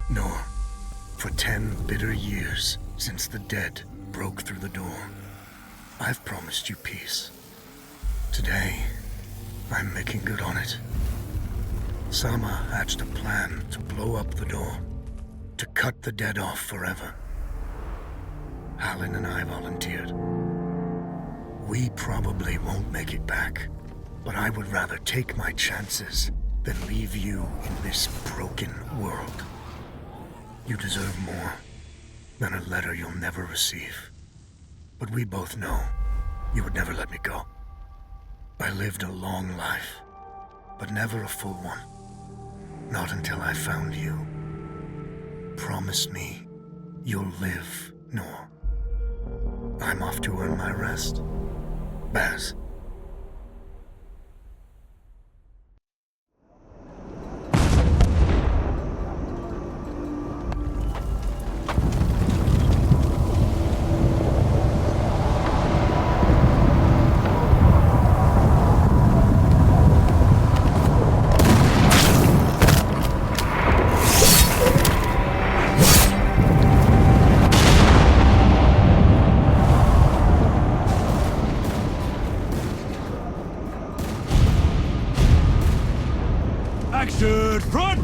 nor for 10 bitter years since the dead broke through the door, I've promised you peace. Today, I'm making good on it. Sama hatched a plan to blow up the door, to cut the dead off forever. Halin and I volunteered. We probably won't make it back, but I would rather take my chances than leave you in this broken world. You deserve more than a letter you'll never receive. But we both know you would never let me go. I lived a long life, but never a full one. Not until I found you. Promise me you'll live, Noor. I'm off to earn my rest. Baz. Action! Front!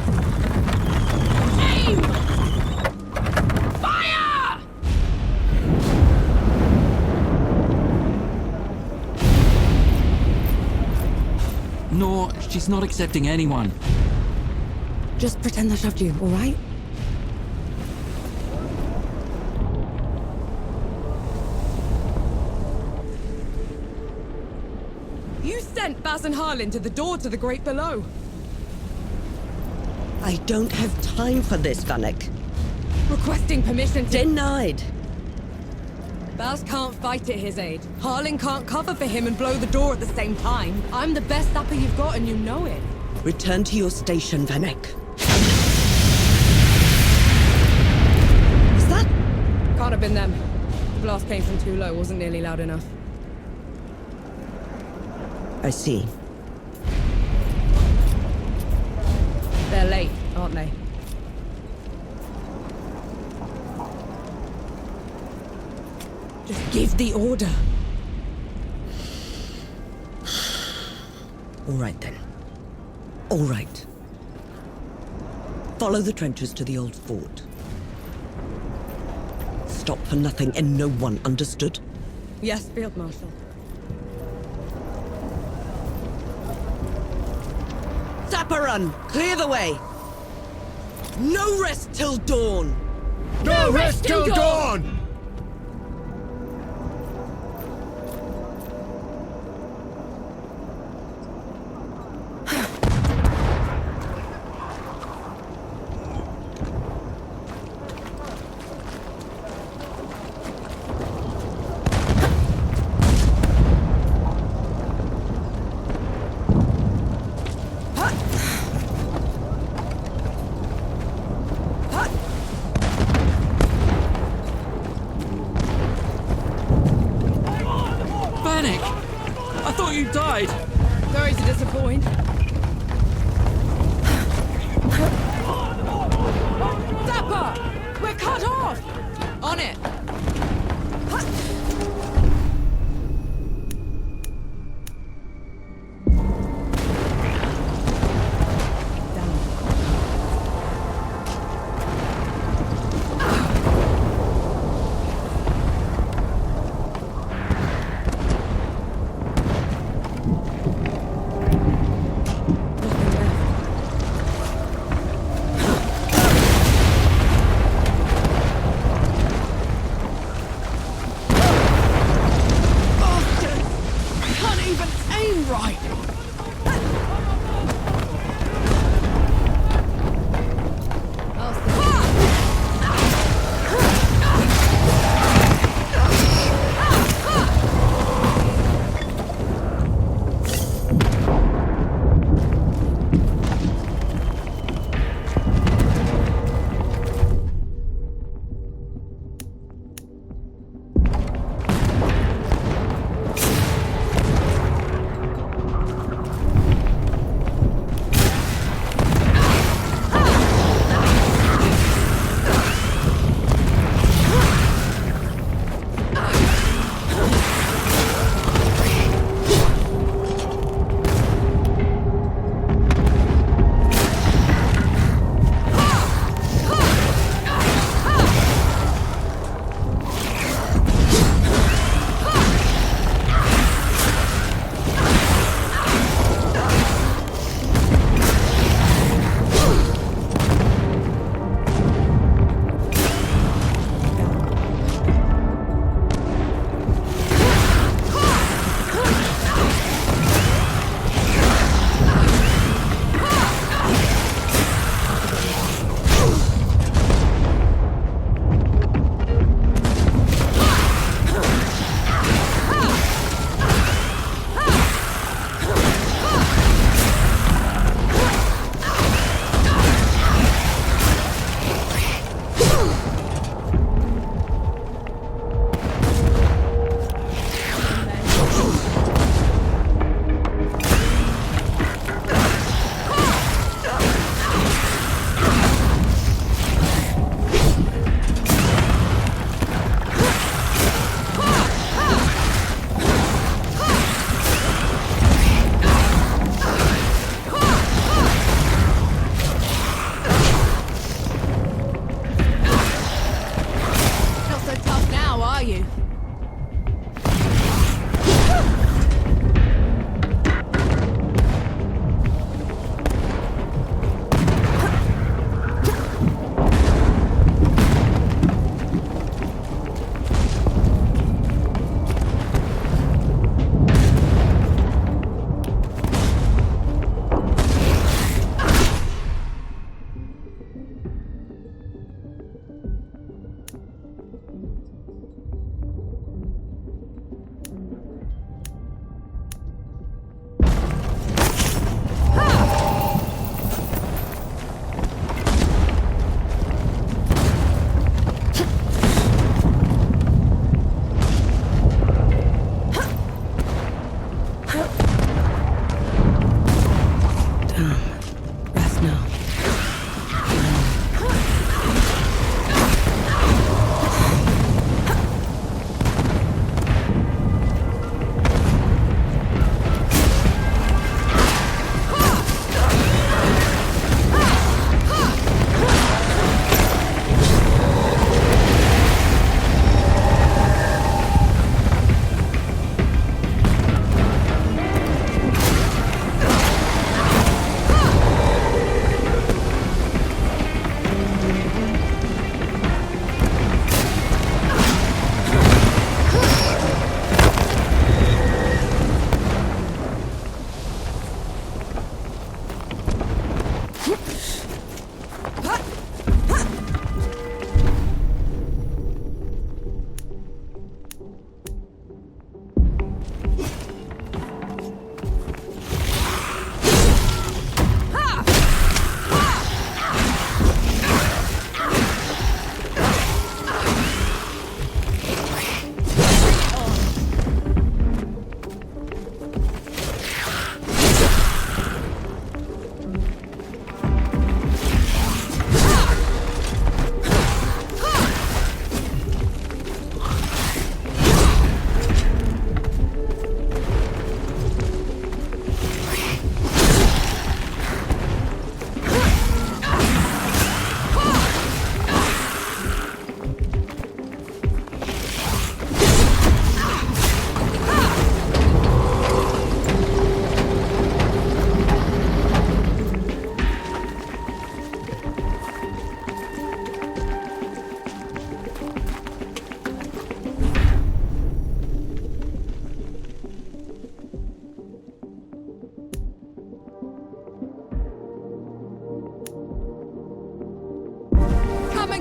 Aim! Fire! No, she's not accepting anyone. Just pretend I shoved you, all right? You sent Baz and Harlan to the door to the Great Below. I don't have time for this, Vanek. Requesting permission to... Denied. Baz can't fight at his age. Harlan can't cover for him and blow the door at the same time. I'm the best sapper you've got and you know it. Return to your station, Vanek. Was that? Can't have been them. The blast came from too low, wasn't nearly loud enough. I see. They're late, aren't they? Just give the order. All right, then. All right. Follow the trenches to the old fort. Stop for nothing and no one, understood? Yes, Field Marshal. Sapper run! Clear the way! No rest till dawn! No rest till dawn! I thought you died! Sorry to disappoint. Dapper! We're cut off! On it!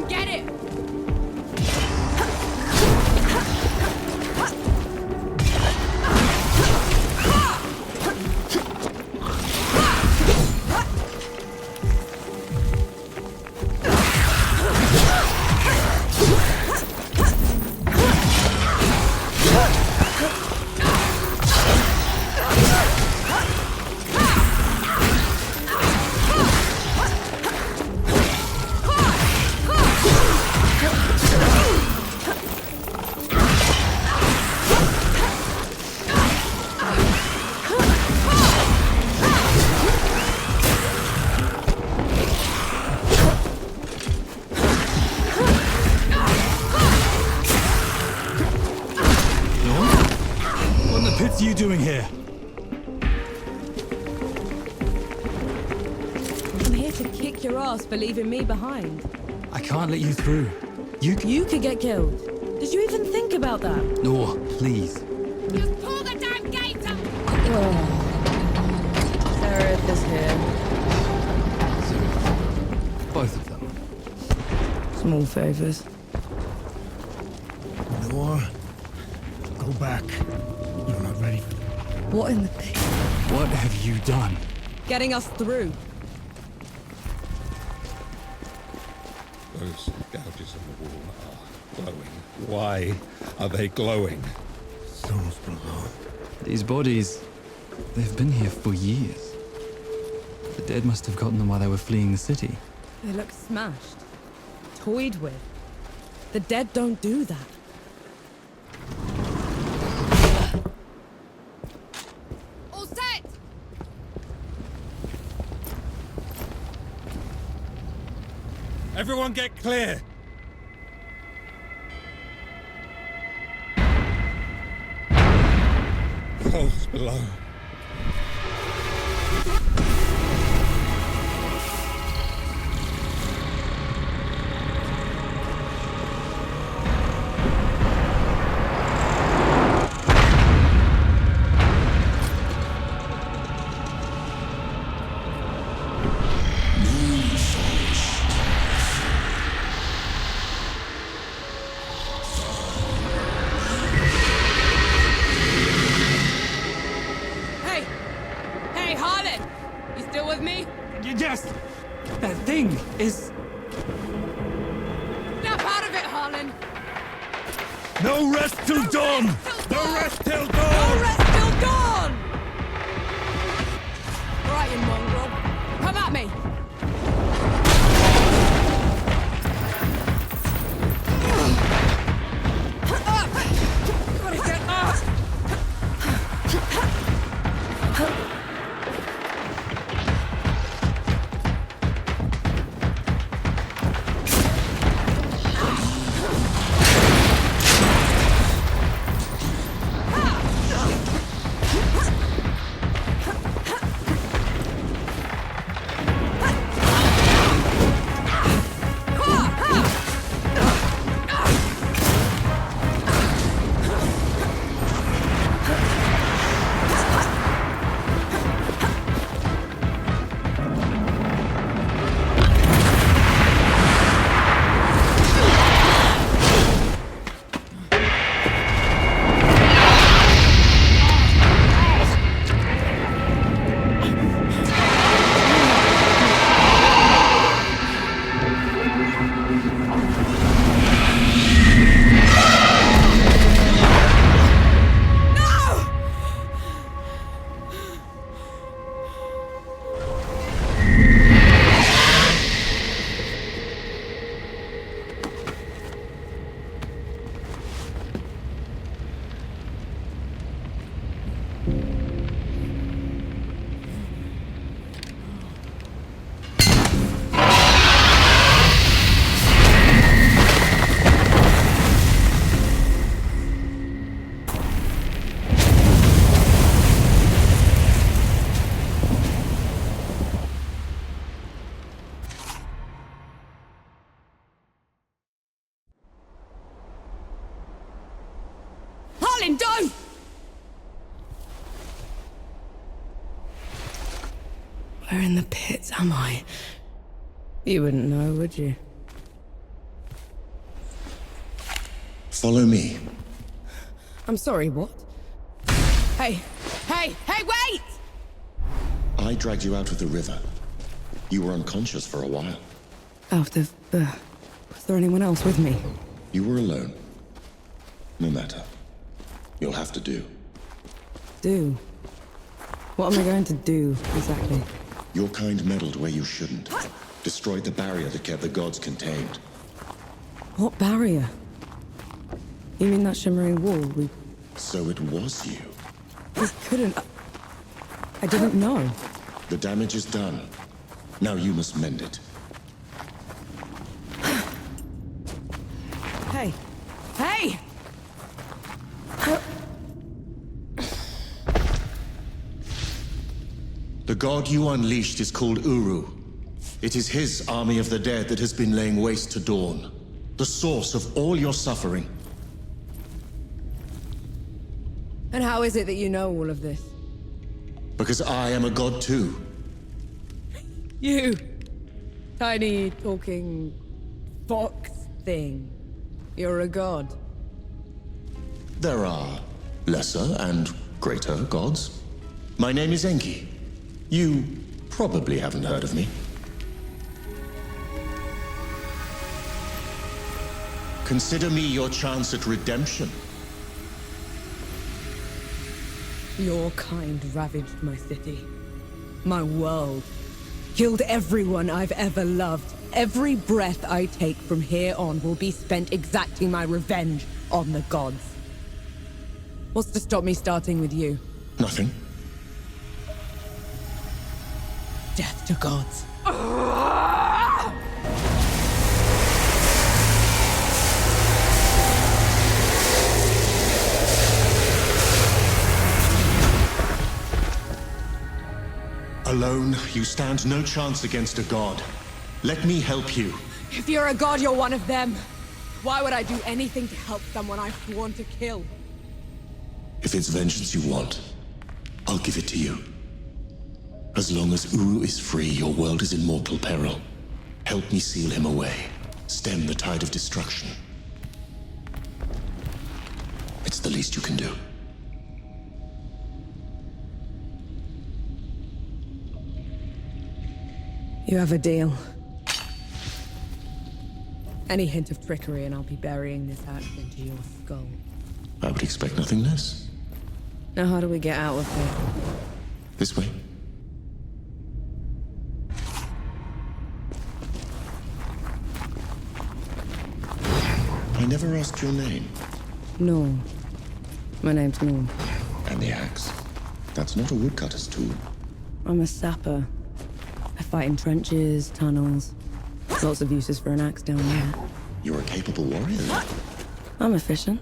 Harlan, get it! What are you doing here? I'm here to kick your ass for leaving me behind. I can't let you through. You You could get killed. Did you even think about that? No, please. Just pull the damn gate up! Sarah is here. Both of them. Small favors. Noah, go back. You're not ready. What in the pig? What have you done? Getting us through. Those gouges on the wall are glowing. Why are they glowing? Souls below. These bodies, they've been here for years. The dead must have gotten them while they were fleeing the city. They look smashed. Toyed with. The dead don't do that. All set! Everyone get clear! Souls below. Hey! Hey, Harlan! You still with me? Yes! That thing is... Snap out of it, Harlan! No rest till dawn! No rest till No dawn! rest till dawn! Right, you mongrel. Come at me! Gotta get up! Harlan, don't! Where in the pits am I? You wouldn't know, would you? Follow me. I'm sorry, what? Hey, wait! I dragged you out of the river. You were unconscious for a while. Out of, was there anyone else with me? You were alone. No matter. You'll have to do. Do? What am I going to do, exactly? Your kind meddled where you shouldn't. Destroyed the barrier that kept the gods contained. What barrier? You mean that shimmering wall? So it was you. We couldn't... I didn't know. The damage is done. Now you must mend it. Hey! Hey! The god you unleashed is called Uru. It is his army of the dead that has been laying waste to Dawn. The source of all your suffering. And how is it that you know all of this? Because I am a god too. You! Tiny, talking... fox thing. You're a god. There are lesser and greater gods. My name is Enki. You probably haven't heard of me. Consider me your chance at redemption. Your kind ravaged my city. My world. Killed everyone I've ever loved. Every breath I take from here on will be spent exacting my revenge on the gods. What's to stop me starting with you? Nothing. Death to gods. Alone, you stand no chance against a god. Let me help you. If you're a god, you're one of them. Why would I do anything to help someone I've sworn to kill? If it's vengeance you want, I'll give it to you. As long as Uru is free, your world is in mortal peril. Help me seal him away. Stem the tide of destruction. It's the least you can do. You have a deal. Any hint of trickery and I'll be burying this axe into your skull. I would expect nothing less. Now how do we get out of here? This way. I never asked your name. Norm. My name's Norm. And the axe. That's not a woodcutter's tool. I'm a sapper. I fight in trenches, tunnels. Lots of uses for an axe down there. You're a capable warrior, then. I'm efficient.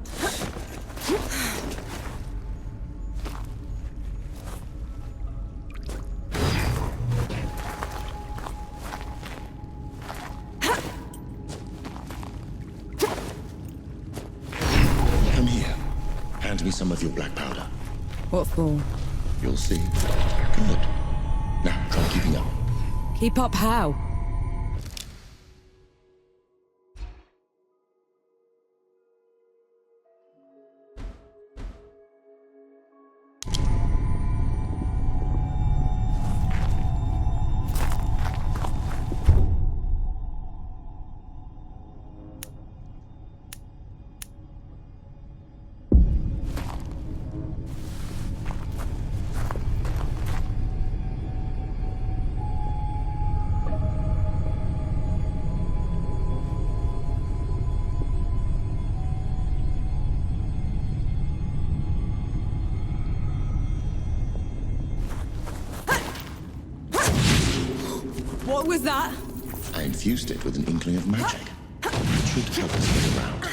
Come here. Hand me some of your black powder. What for? You'll see. Good. Now, try keeping up. Keep up how? What was that? I infused it with an inkling of magic. It should help us get around.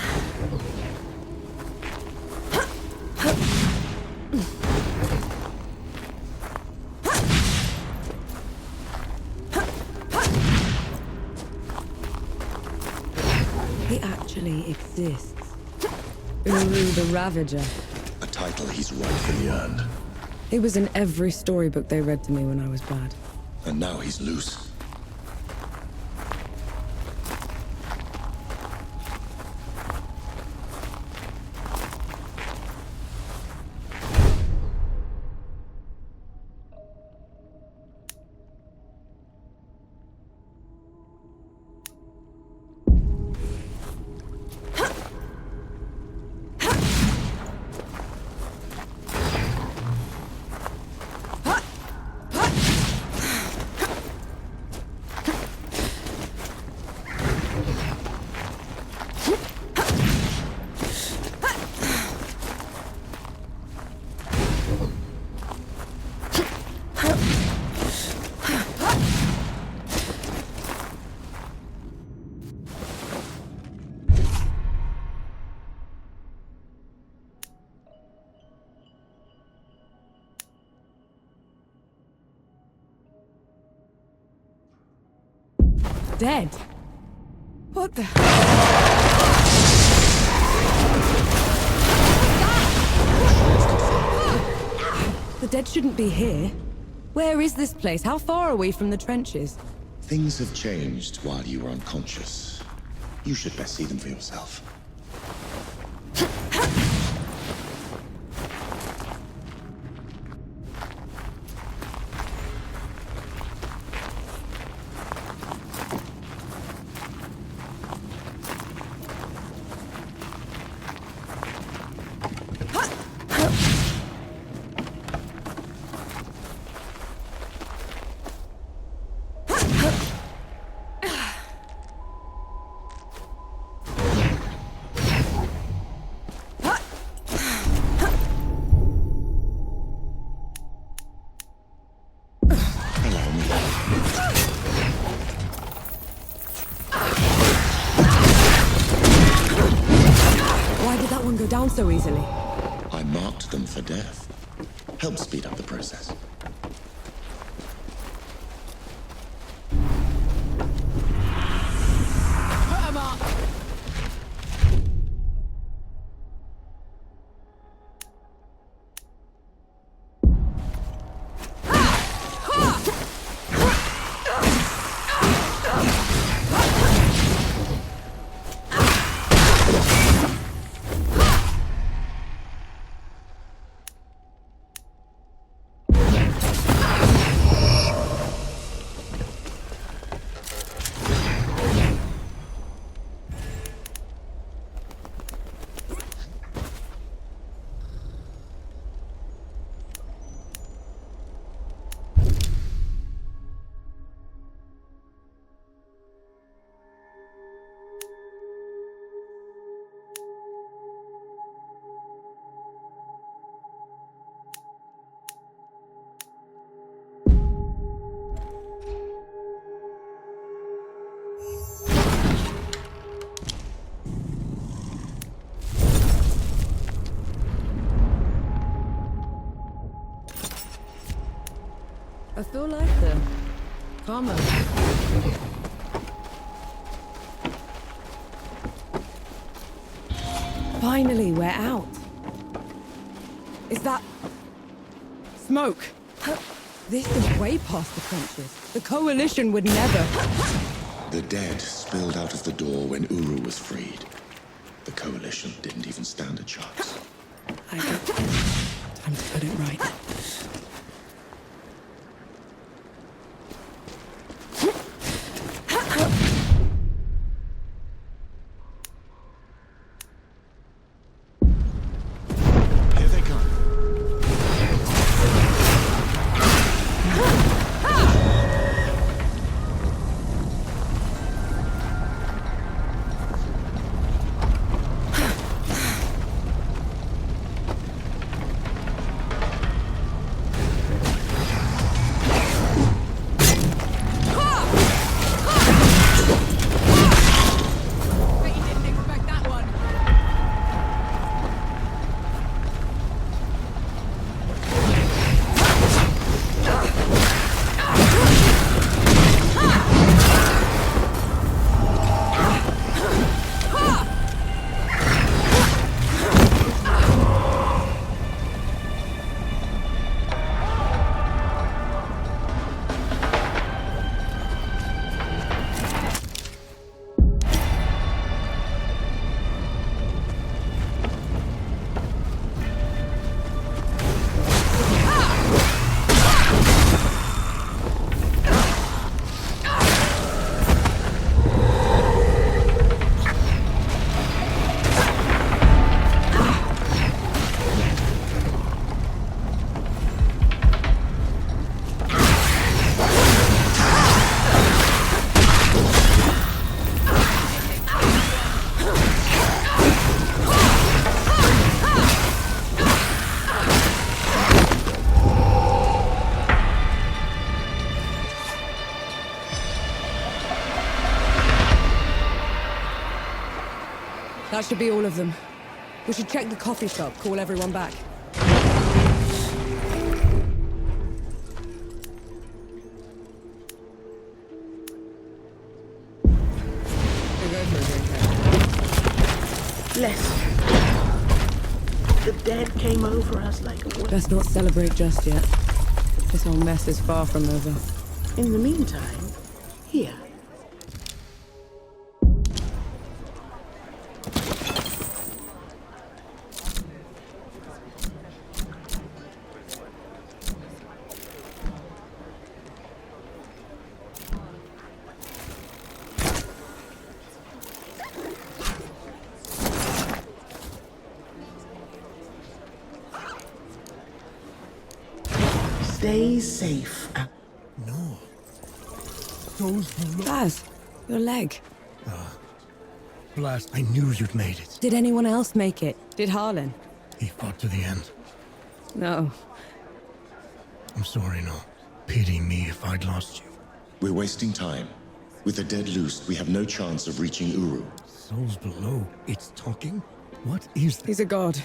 He actually exists. Uru the Ravager. A title he's rightfully earned. He was in every storybook they read to me when I was bad. And now he's loose. dead. What the? The dead shouldn't be here. Where is this place? How far are we from the trenches? Things have changed while you were unconscious. You should best see them for yourself. Go down so easily. I marked them for death. Help speed up the process. I feel like the karma. Finally, we're out. Is that smoke? This is way past the trenches. The Coalition would never. The dead spilled out of the door when Uru was freed. The Coalition didn't even stand a chance. I don't. Time to put it right. That should be all of them. We should check the coffee shop, call everyone back. Lest the dead came over us like a wave. Let's not celebrate just yet. This whole mess is far from over. In the meantime, here. Stay safe. No. Those who look... Baz, your leg. Blast, I knew you'd made it. Did anyone else make it? Did Harlan? He fought to the end. No. I'm sorry, no. Pity me if I'd lost you. We're wasting time. With the dead loosed, we have no chance of reaching Uru. Souls below. It's talking? What is that? He's a god.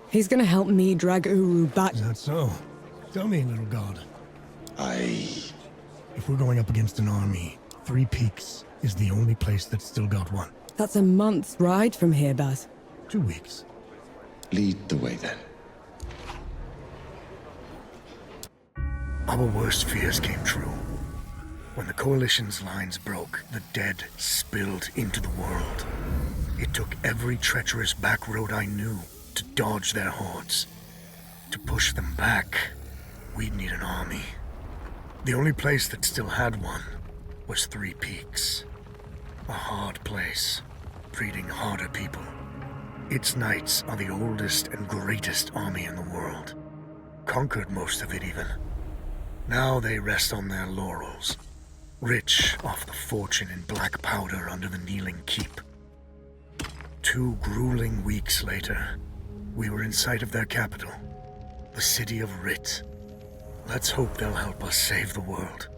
He's gonna help me drag Uru back. Is that so? Tell me, little god. If we're going up against an army, Three Peaks is the only place that's still got one. That's a month's ride from here, Baz. 2 weeks. Lead the way, then. Our worst fears came true. When the Coalition's lines broke, the dead spilled into the world. It took every treacherous back road I knew to dodge their hordes. To push them back, we'd need an army. The only place that still had one was Three Peaks. A hard place, breeding harder people. Its knights are the oldest and greatest army in the world. Conquered most of it even. Now they rest on their laurels, rich off the fortune in black powder under the Kneeling Keep. 2 grueling weeks later, we were in sight of their capital, the city of Rit. Let's hope they'll help us save the world.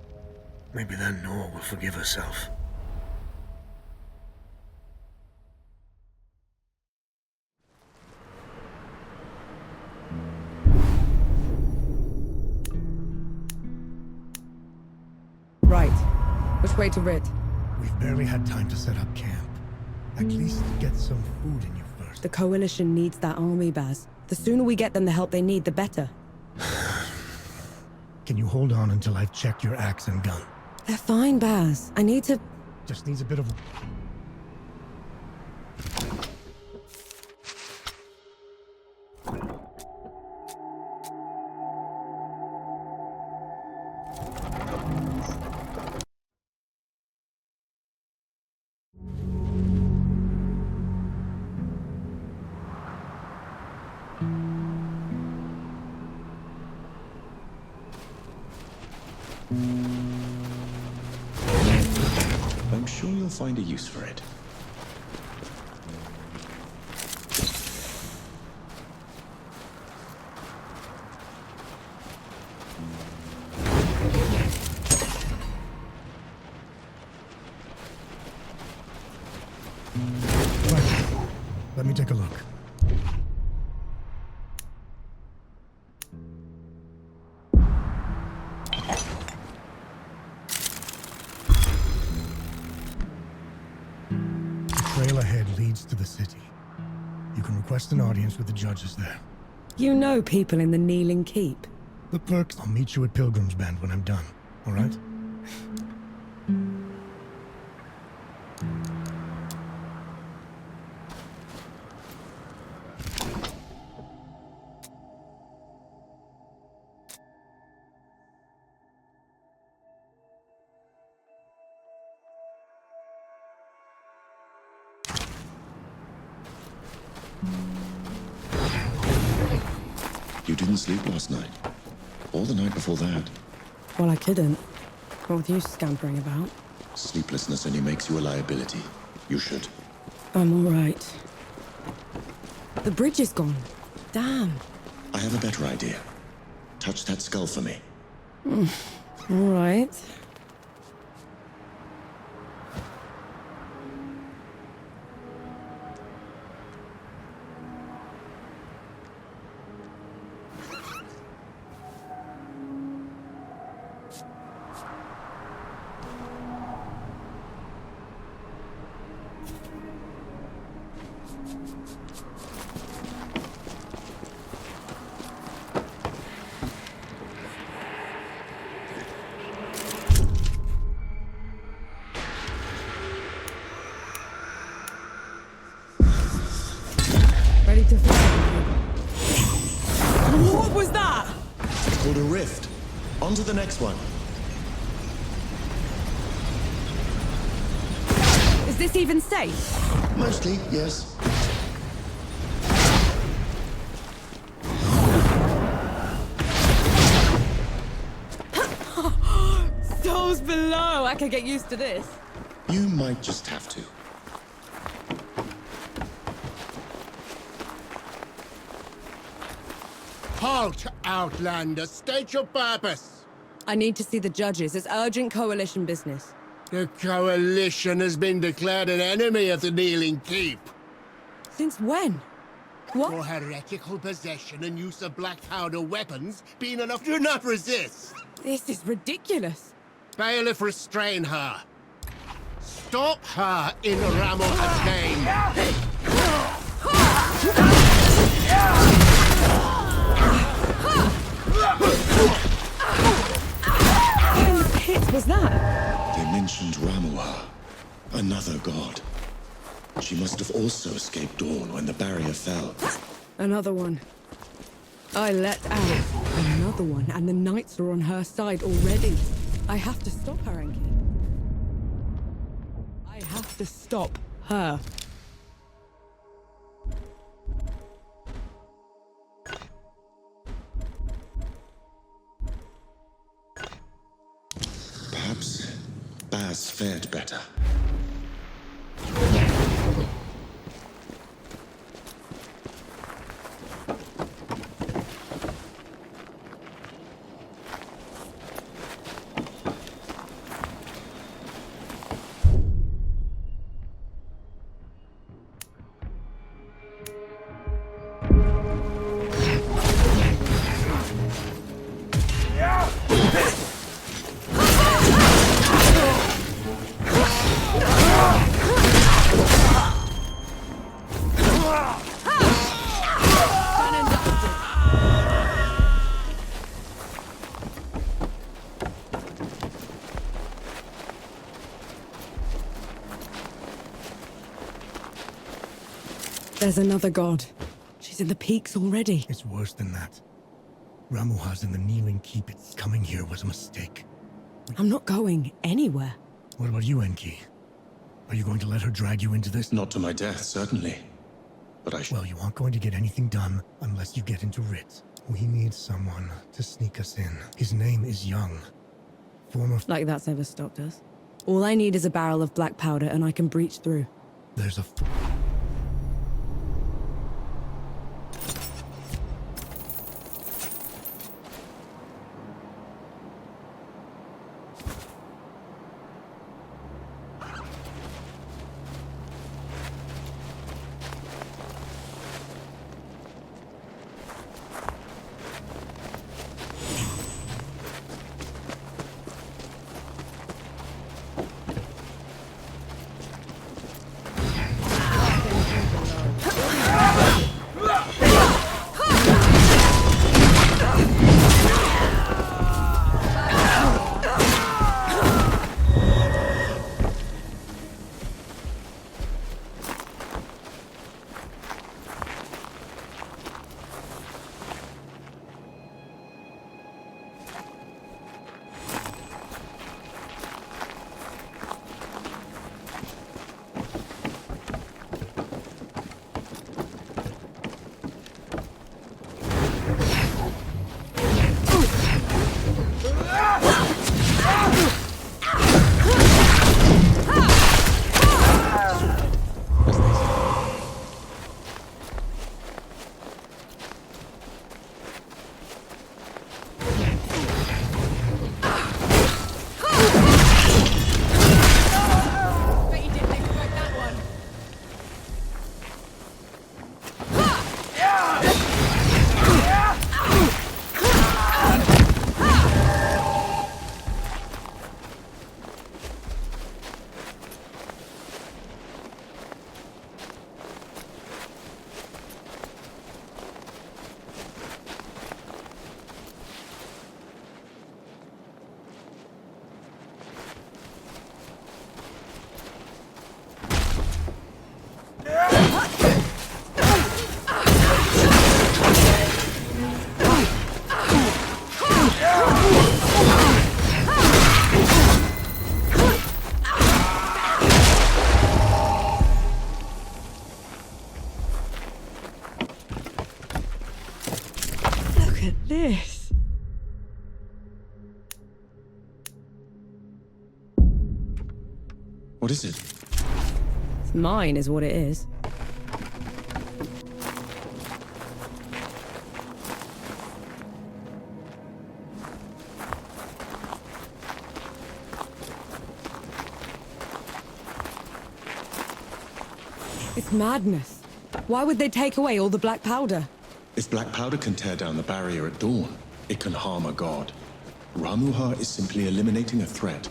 Maybe then Nor will forgive herself. Right. Which way to Rit? We've barely had time to set up camp. At least get some food in you first. The Coalition needs that army, Baz. The sooner we get them the help they need, the better. Can you hold on until I've checked your axe and gun? They're fine, Baz. I need to... Just needs a bit of... I'm sure you'll find a use for it. Right. Let me take a look. The trail ahead leads to the city. You can request an audience with the judges there. You know people in the Kneeling Keep. The perks. I'll meet you at Pilgrim's Bend when I'm done, all right? You didn't sleep last night? Or the night before that? Well, I couldn't. What with you scampering about? Sleeplessness only makes you a liability. You should. I'm all right. The bridge is gone. Damn. I have a better idea. Touch that skull for me. All right. called a rift. On to the next one. Is this even safe? Mostly, yes. Those below! I can get used to this. You might just have to. Halt, Outlander. State your purpose. I need to see the judges. It's urgent coalition business. The Coalition has been declared an enemy of the Kneeling Keep. Since when? What? For heretical possession and use of black powder weapons being enough to not resist. This is ridiculous. Bailiff, restrain her. Stop her in Ramoha's name. What in the pit was that? They mentioned Ramuha, another god. She must have also escaped Dawn when the barrier fell. Another one. I let out another one, and the knights are on her side already. I have to stop her, Enki. I have to stop her. Perhaps Baz fared better. There's another god. She's in the peaks already. It's worse than that. Ramuha's in the Kneeling Keep. It's coming here was a mistake. I'm not going anywhere. What about you, Enki? Are you going to let her drag you into this? Not to my death, certainly. But Well, you aren't going to get anything done unless you get into Rit. We need someone to sneak us in. His name is Young. Former... Like that's ever stopped us. All I need is a barrel of black powder and I can breach through. There's a... this? What is it? It's mine, is what it is. It's madness. Why would they take away all the black powder? If black powder can tear down the barrier at dawn, it can harm a god. Ramuha is simply eliminating a threat.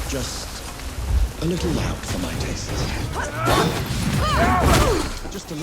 Just a little loud for my taste. Just a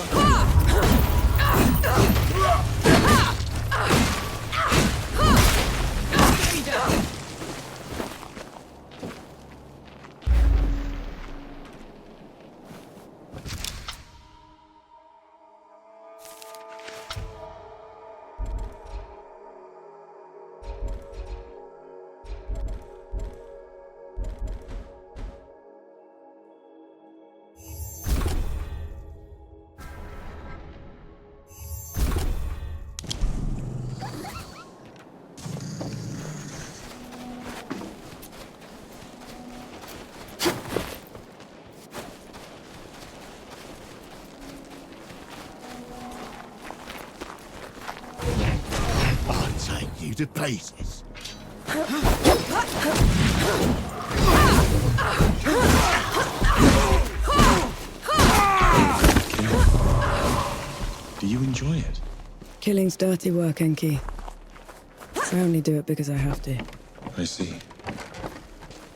You to pieces. Do you enjoy it? Killing's dirty work, Enki. I only do it because I have to. I see.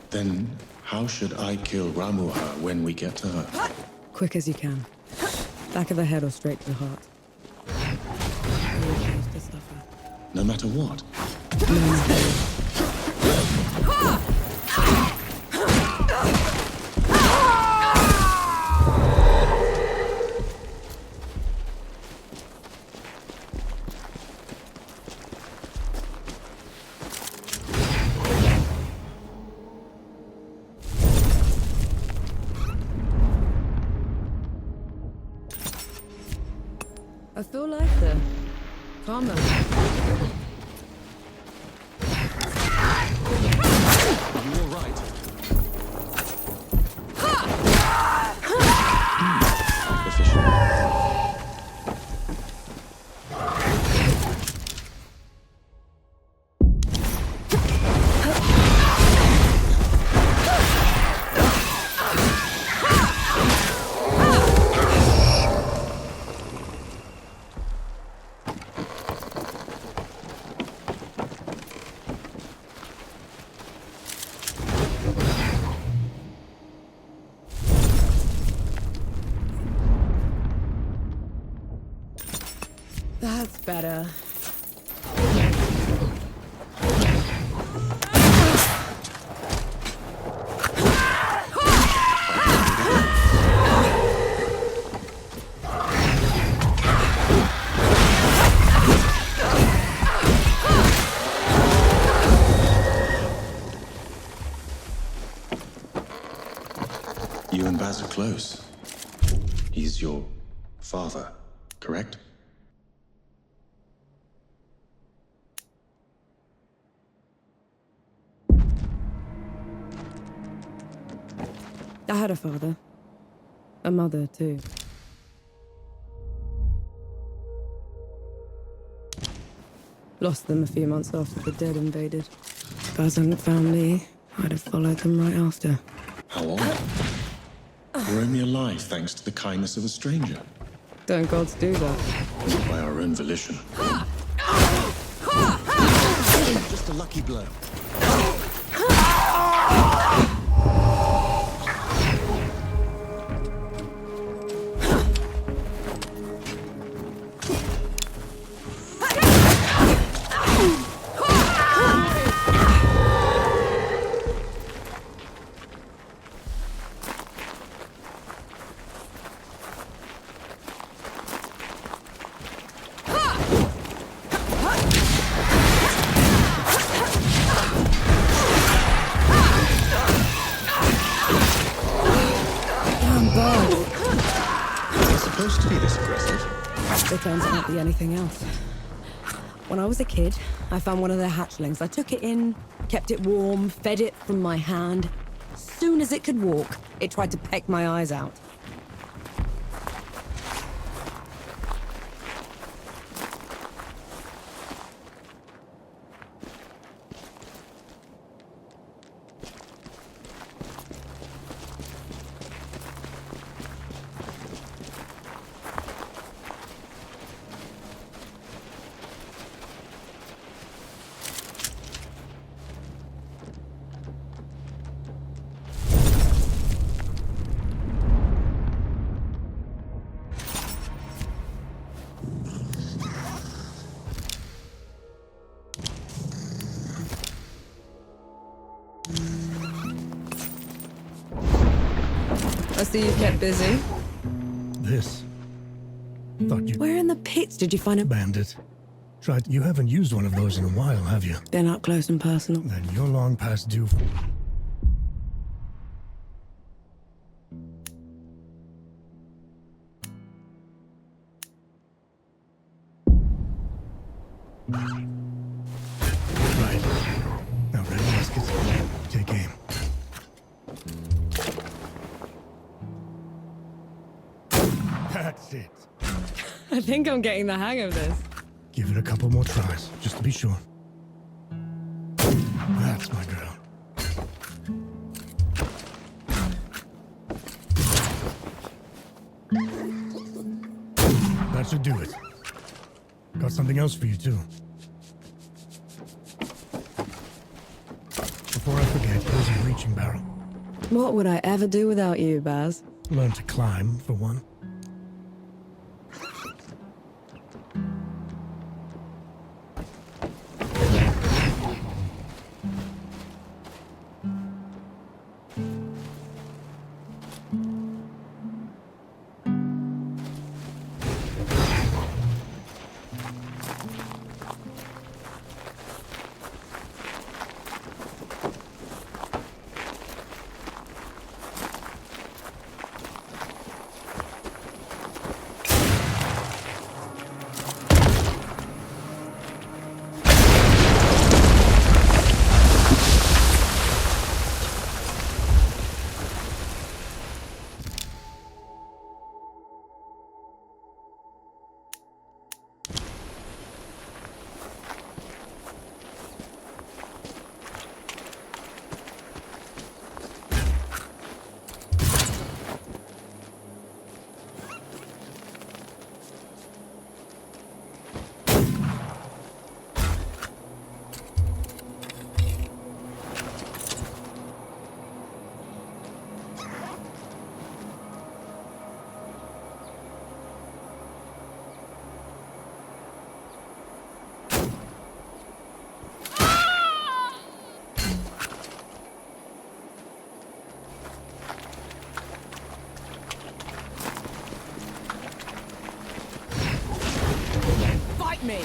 Then how should I kill Ramuha when we get to her? Quick as you can. Back of the head or straight to the heart. No matter what? I feel like the karma. You were right. That's better. You and Baz are close. He's your father, correct? I had a father. A mother, too. Lost them a few months after the dead invaded. If Baz hadn't found me, I'd have followed them right after. How odd. We're only alive thanks to the kindness of a stranger. Don't gods do that? Not by our own volition. Just a lucky blow. It turns out to be anything else. When I was a kid, I found one of their hatchlings. I took it in, kept it warm, fed it from my hand. As soon as it could walk, it tried to peck my eyes out. I see you kept busy. This. Thought you Where in the pits did you find a bandit. Tried. You haven't used one of those in a while, have you? They're not close and personal. Then you're long past due. Right. Now ready, muskets. Take aim. That's it. I think I'm getting the hang of this. Give it a couple more tries, just to be sure. That's my girl. That should do it. Got something else for you, too. Before I forget, here's a breaching barrel. What would I ever do without you, Baz? Learn to climb, for one. Me.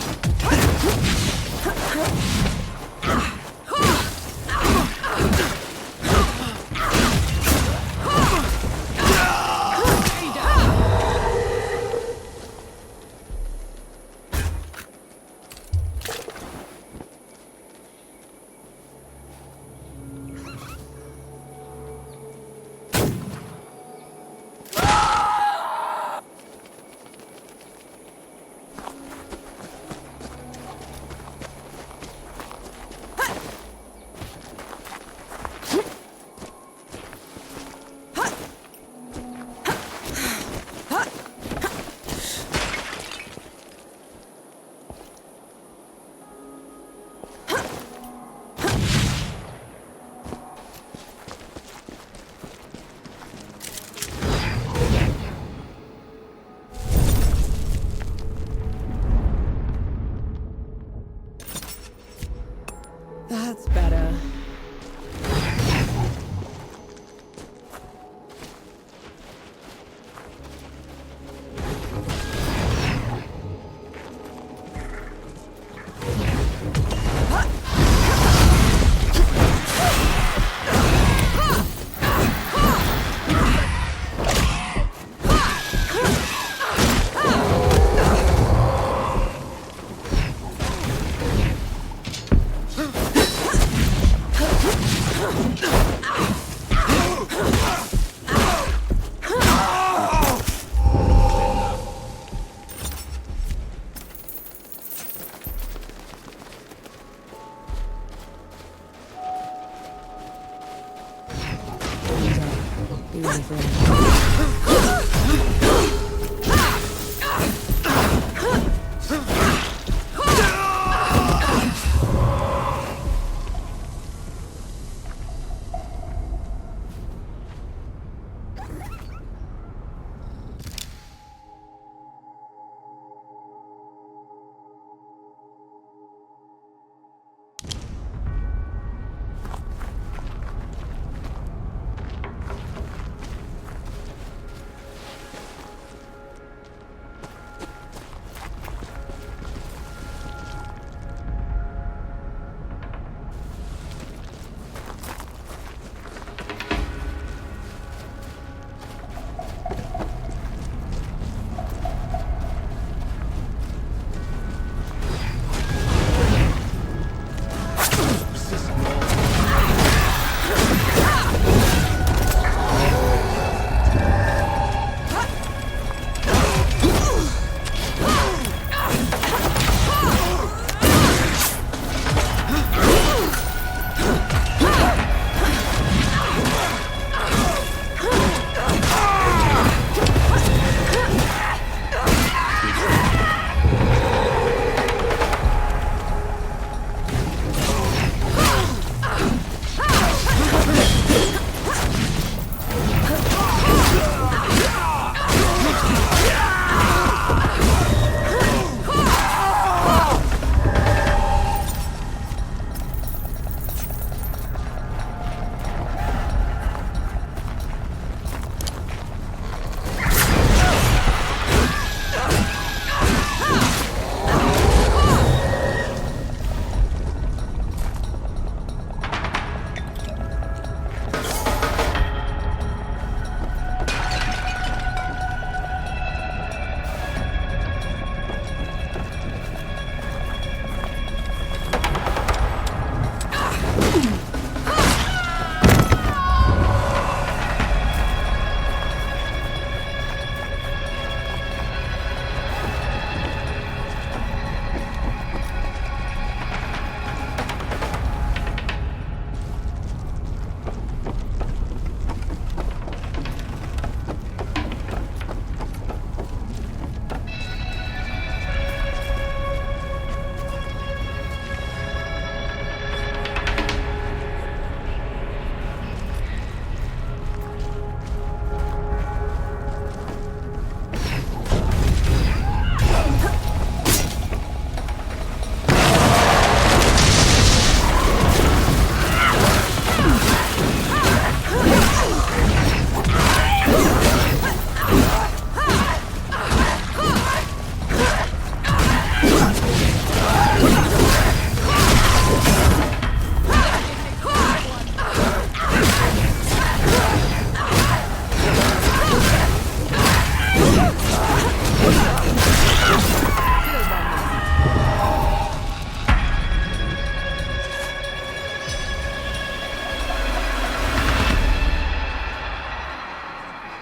That's better. He was right.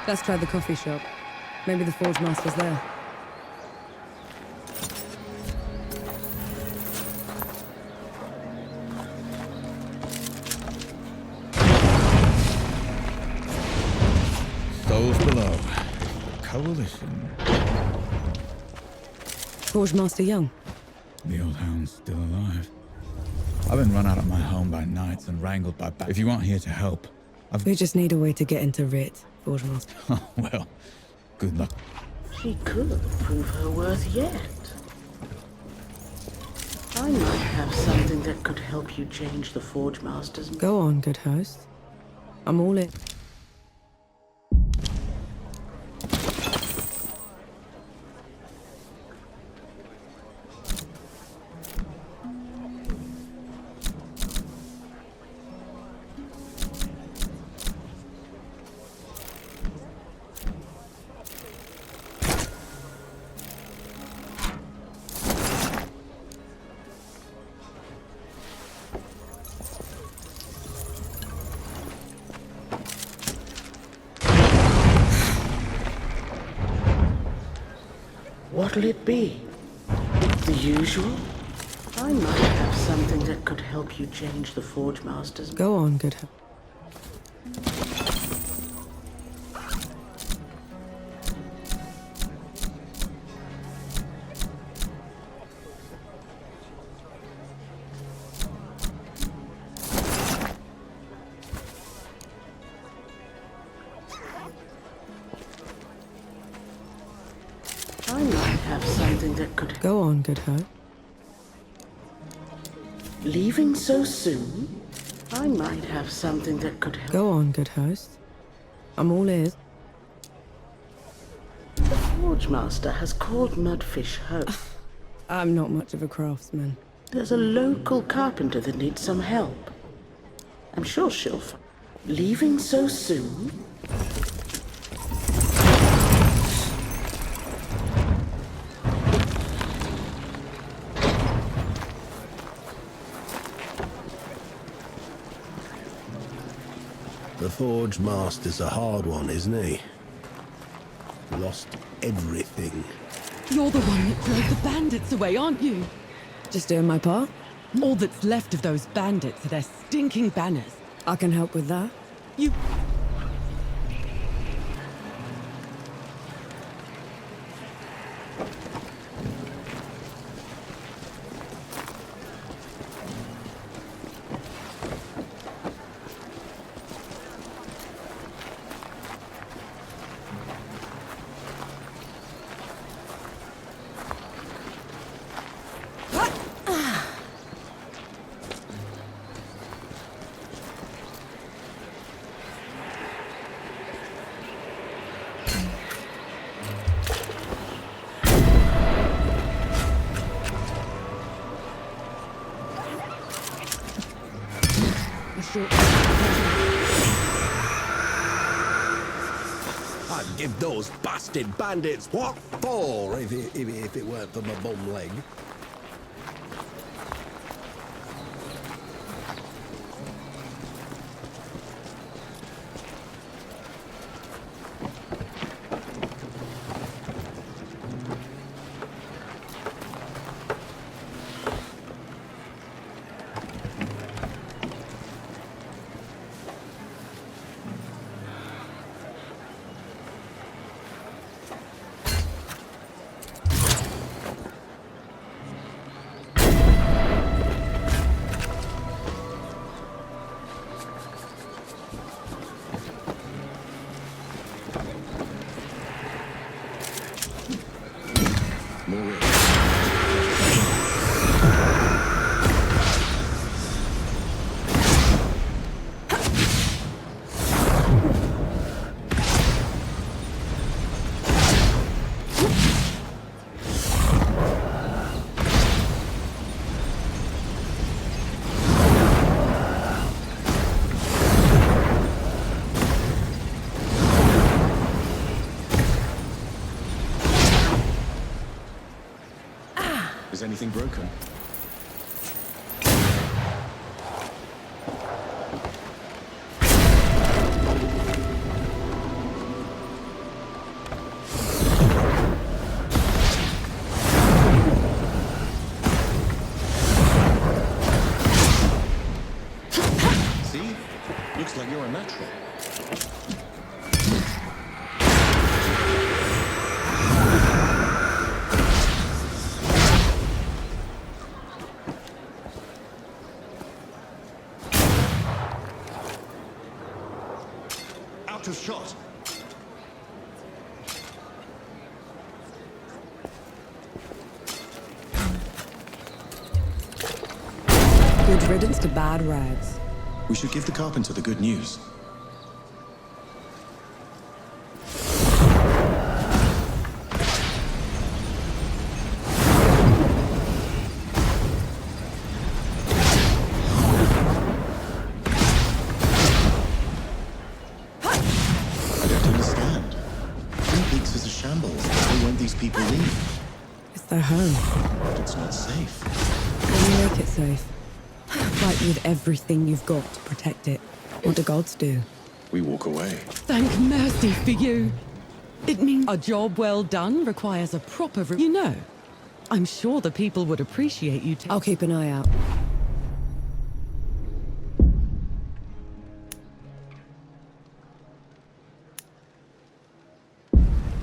Let's try the coffee shop. Maybe the Forge Master's there. Souls below. Coalition. Forge Master Young. The old hound's still alive. I've been run out of my home by knights and wrangled by If you aren't here to help, We just need a way to get into Rit, Forge Master. Oh, well, good luck. She could prove her worth yet. I might have something that could help you change the Forge Master's... Go on, good host. I'm all in. What'll it be? The usual? I might have something that could help you change the Forge Master's... Go on, good host. Go on, good hope. Leaving so soon? I might have something that could help. Go on, good host. I'm all ears. The Forge Master has called Mudfish home. I'm not much of a craftsman. There's a local carpenter that needs some help. I'm sure she'll find. Leaving so soon? The Forge Master's a hard one, isn't he? Lost everything. You're the one that drove the bandits away, aren't you? Just doing my part. All that's left of those bandits are their stinking banners. I can help with that. You... I'd give those bastard bandits what for if it weren't for my bum leg. Is anything broken? See? Looks like you're a natural. Out of shot. Good riddance to bad rags. We should give the carpenter the good news. People leave. It's their home. But it's not safe. How do you make it safe? Fight with everything you've got to protect it. What do gods do? We walk away. Thank mercy for you. It means a job well done requires a proper... You know, I'm sure the people would appreciate you I'll keep an eye out.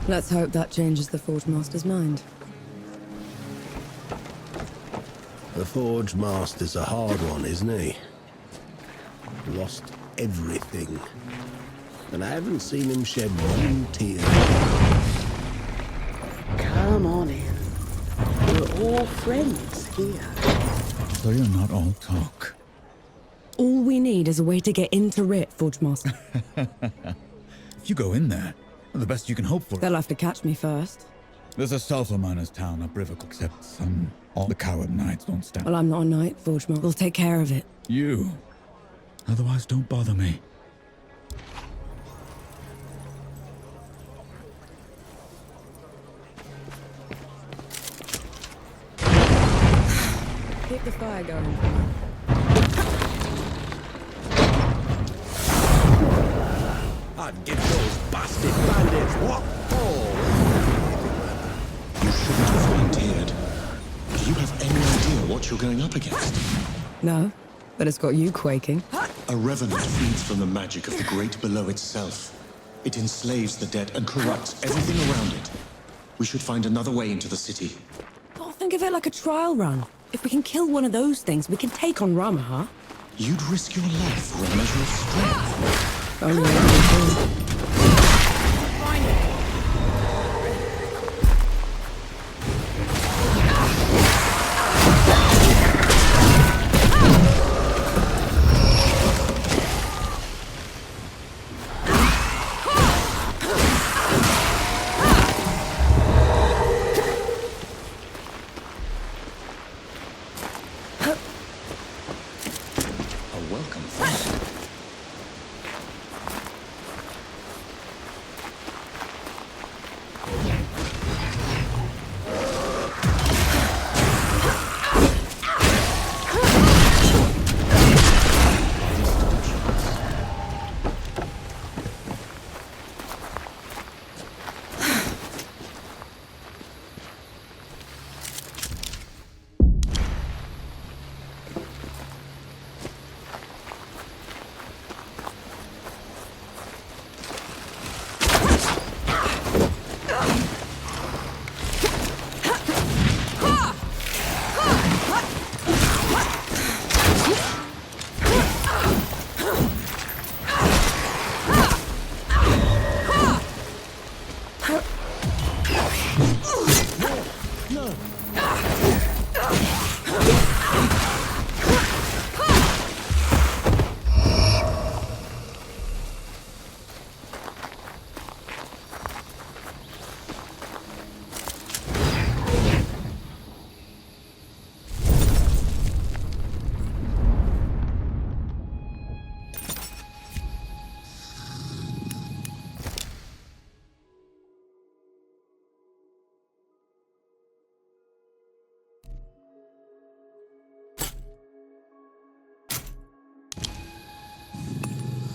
Let's hope that changes the Forge Master's mind. The Forge Master's a hard one, isn't he? Lost everything. And I haven't seen him shed one tear. Come on in. We're all friends here. So you're not all talk. All we need is a way to get into Rit, Forge Master. If you go in there, the best you can hope for. They'll have to catch me first. There's a sulfur miner's town up river, except all the coward knights won't stand. Well, I'm not a knight, Forge Master. We'll take care of it. You. Otherwise, don't bother me. Keep the fire going. I'd give those bastard bandits what for? You shouldn't have volunteered. Do you have any idea what you're going up against? No, but it's got you quaking. A revenant feeds from the magic of the great below itself. It enslaves the dead and corrupts everything around it. We should find another way into the city. Oh, think of it like a trial run. If we can kill one of those things, we can take on Ramaha. You'd risk your life for a measure of strength. Oh, yeah. A welcome friend.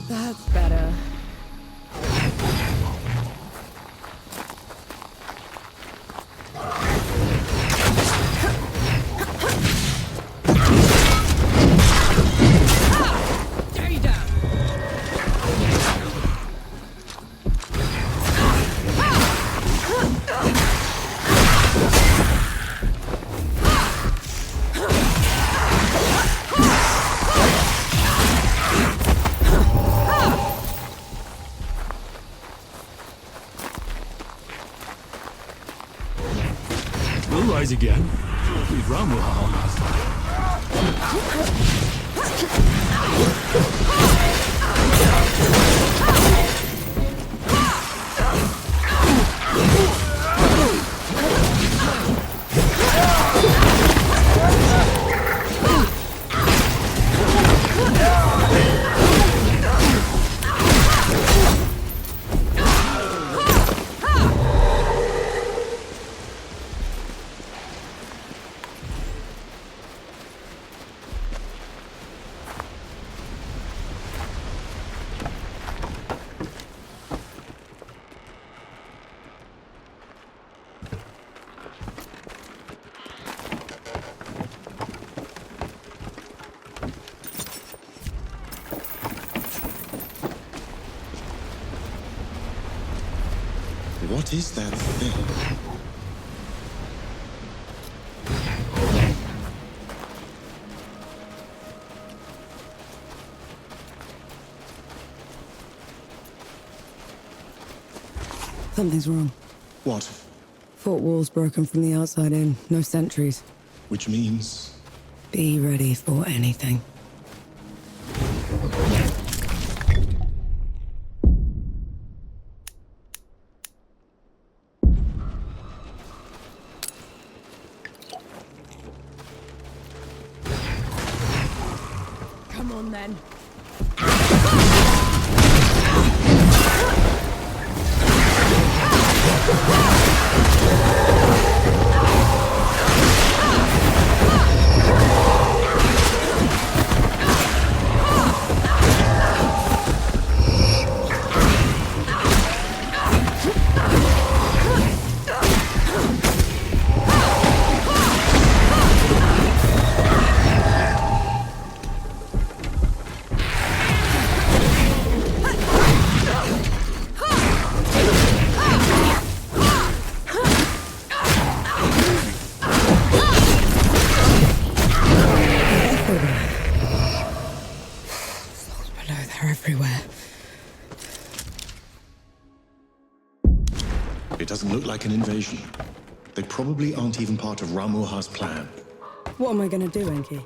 That's better. We'll rise again. We'd run with harm us. What is that thing? Something's wrong. What? Fort walls broken from the outside in. No sentries. Which means Be ready for anything. Come on then. They're everywhere. it doesn't look like an invasion. They probably aren't even part of Ramuha's plan. What am I gonna do, Enki?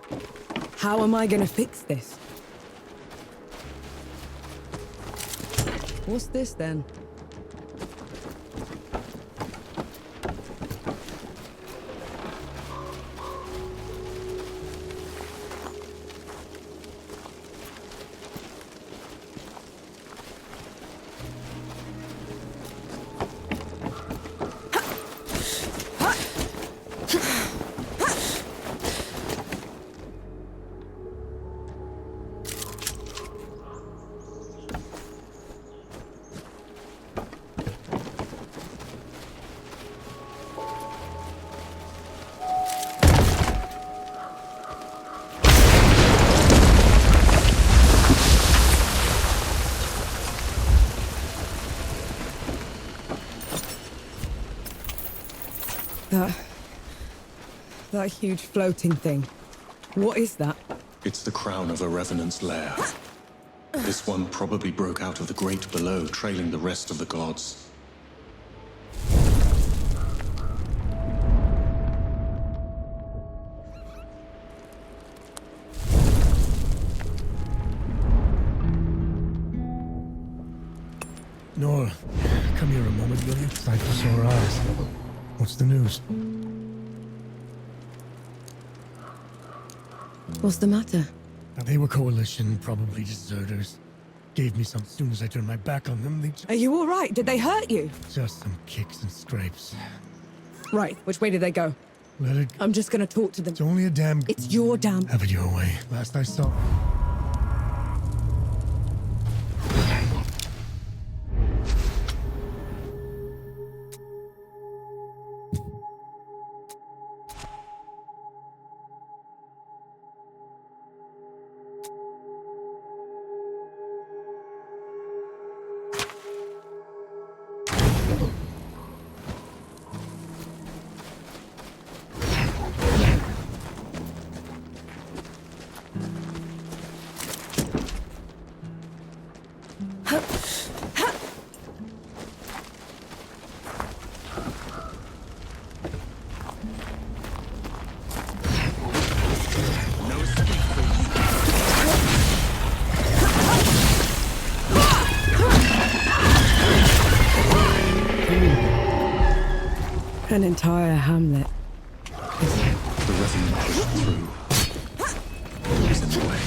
How am I gonna fix this? What's this then? That huge floating thing. What is that? It's the crown of a revenant's lair. This one probably broke out of the great below, trailing the rest of the gods. Nora, come here a moment, will you? Sight for sore eyes. What's the news? What's the matter? They were coalition, probably deserters. Gave me some as soon as I turned my back on them. They Are you all right? Did they hurt you? just some kicks and scrapes. Right. Which way did they go? Let it. I'm just gonna talk to them. It's only a damn. It's your damn... Have it your way. Last I saw. An entire hamlet. The revenant pushed through. Who was in the way?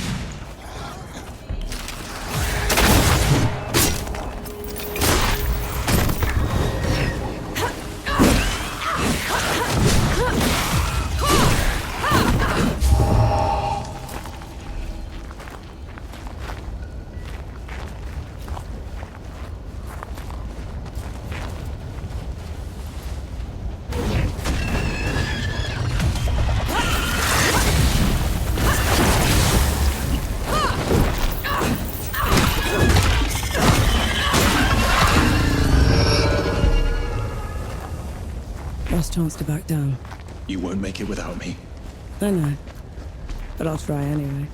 Last chance to back down. You won't make it without me. I know. But I'll try anyway.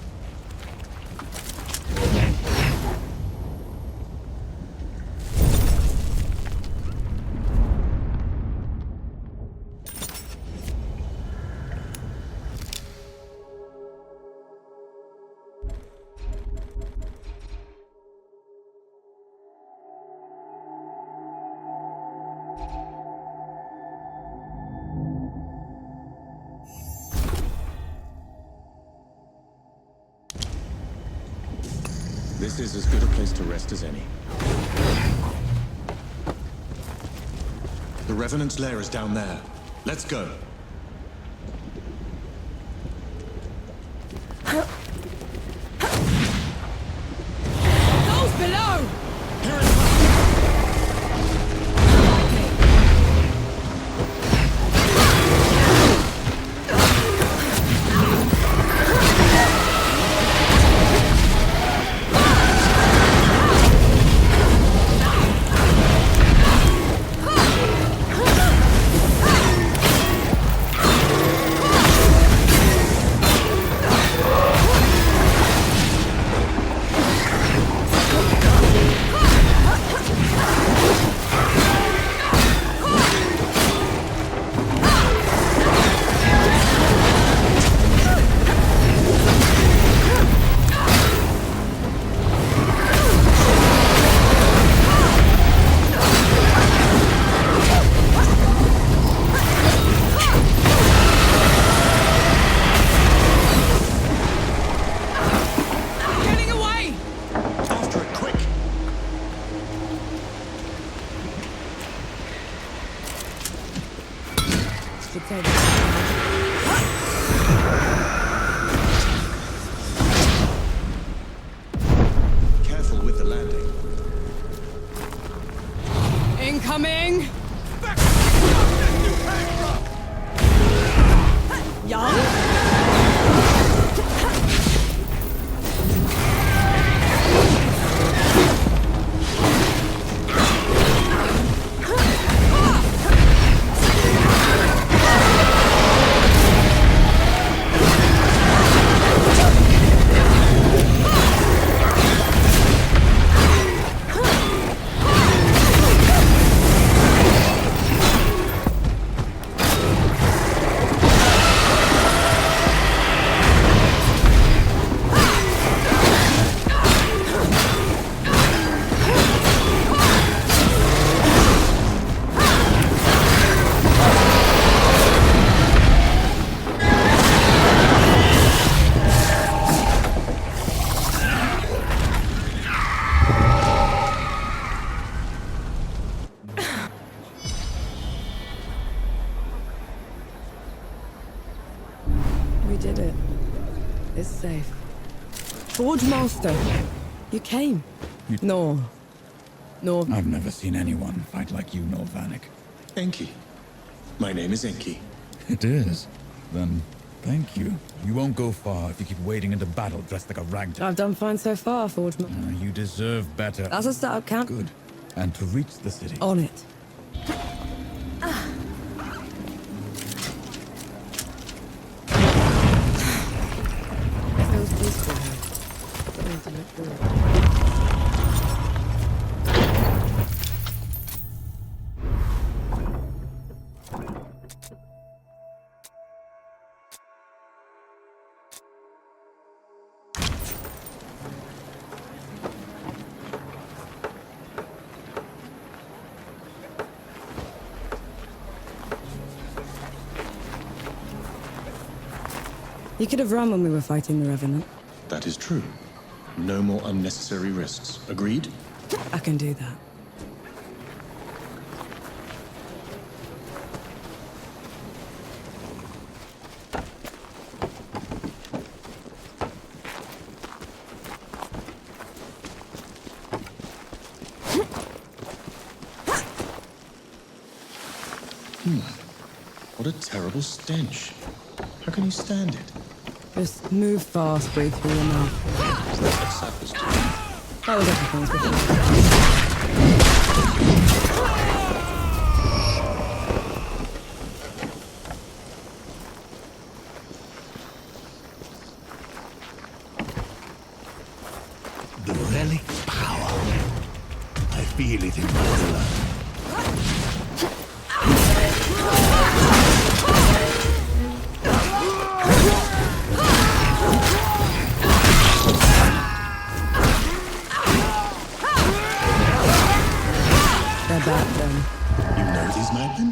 This is as good a place to rest as any. The Revenant's lair is down there. Let's go. Those below! Careful with the landing. Incoming! Young? We did it. It's safe. Forge Master, you came. No. I've never seen anyone fight like you, nor Vanek. Enki. My name is Enki. It is. Then, thank you. You won't go far if you keep wading into battle dressed like a ragdoll. I've done fine so far, Forge Master. You deserve better. That's a startup camp. Good. And to reach the city. On it. Feels peaceful here. Something to look forward to. You could have run when we were fighting the Revenant. That is true. No more unnecessary risks. Agreed? I can do that. What a terrible stench. How can you stand it? Just move fast, breathe through your mouth. That was everything before. The relic power. I feel it in my blood. They're back then. You know these madmen?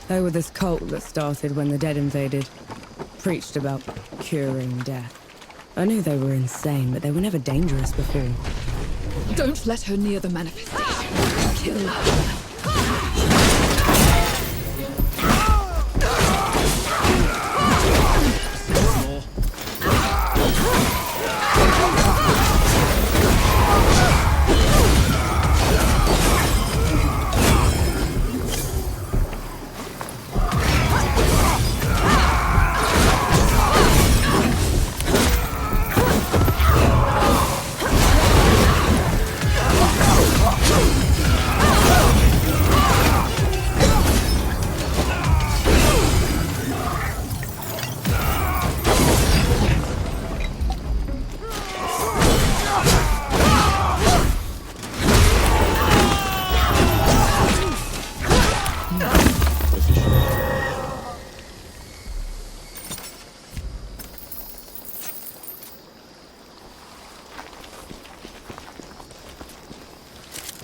They were this cult that started when the dead invaded. Preached about curing death. I knew they were insane, but they were never dangerous before. Don't let her near the manifestation. Kill her.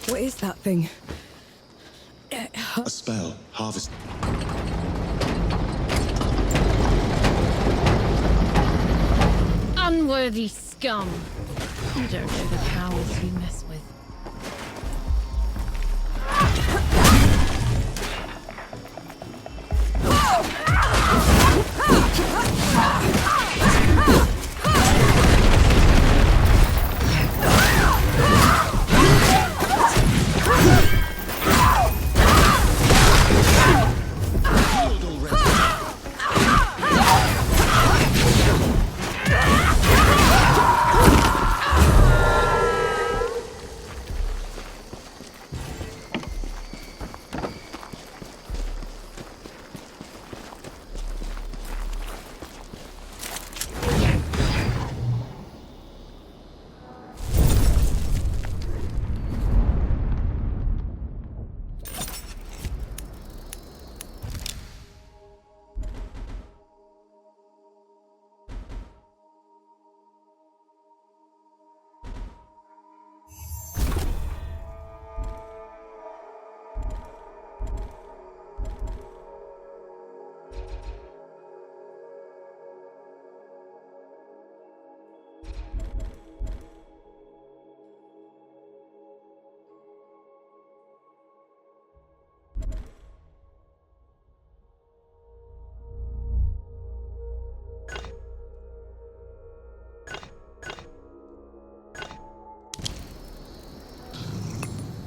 What is that thing? A spell. Harvest. Unworthy scum. You don't know the powers you mess with.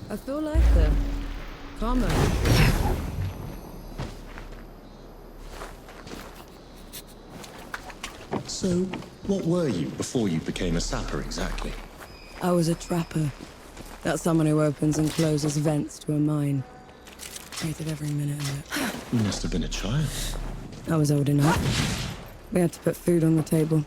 I feel lighter, calmer. So, what were you before you became a sapper exactly? I was a trapper. That's someone who opens and closes vents to a mine. Hated every minute of it. You must have been a child. I was old enough. We had to put food on the table.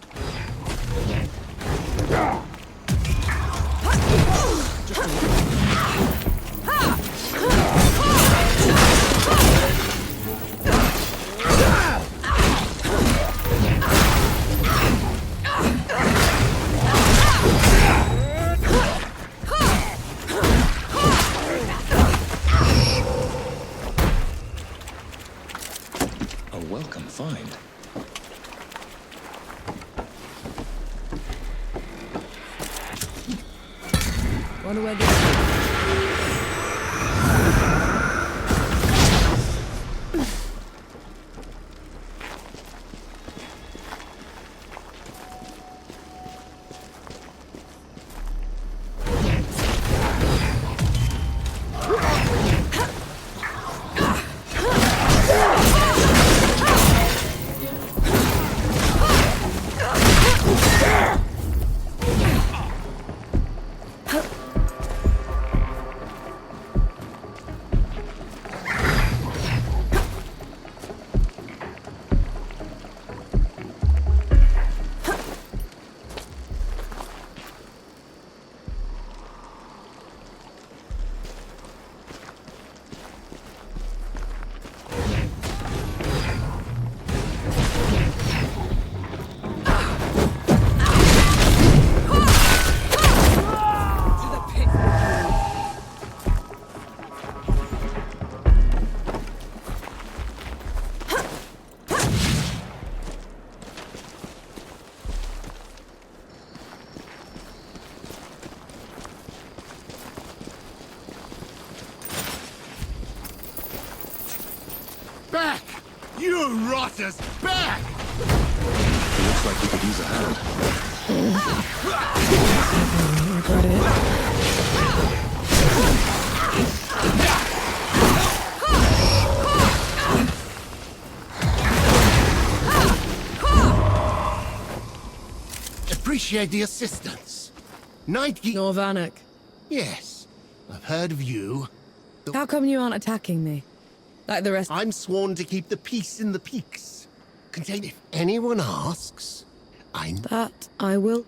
A welcome find. Wonder where this You rotters! Back! It looks like we could use a hand. Regret it. Appreciate the assistance. Nightgeek. Norvanek. Yes, I've heard of you. How come you aren't attacking me? Like the rest. I'm sworn to keep the peace in the peaks. Contain if anyone asks, I'm... That I will.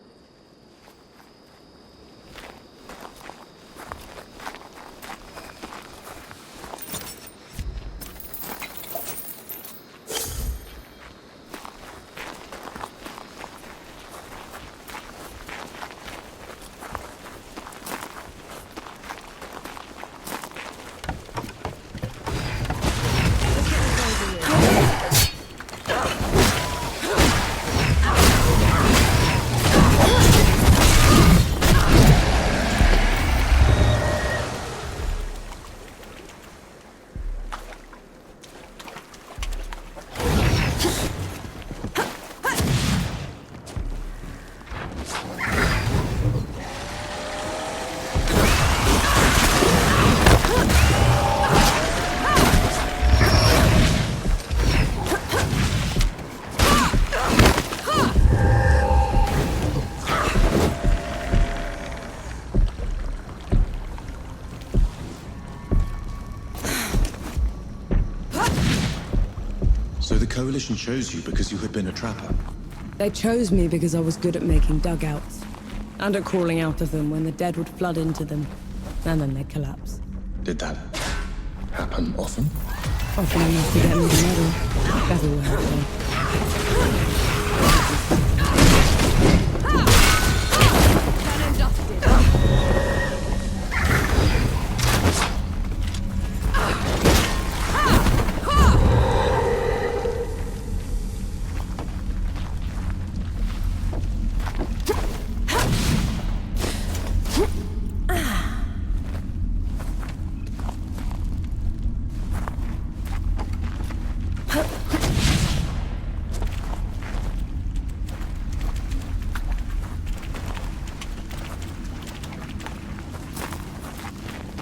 So the Coalition chose you because you had been a trapper? They chose me because I was good at making dugouts. And at crawling out of them when the dead would flood into them. And then they'd collapse. Did that happen often? Often enough to get me the medal. Everywhere I go.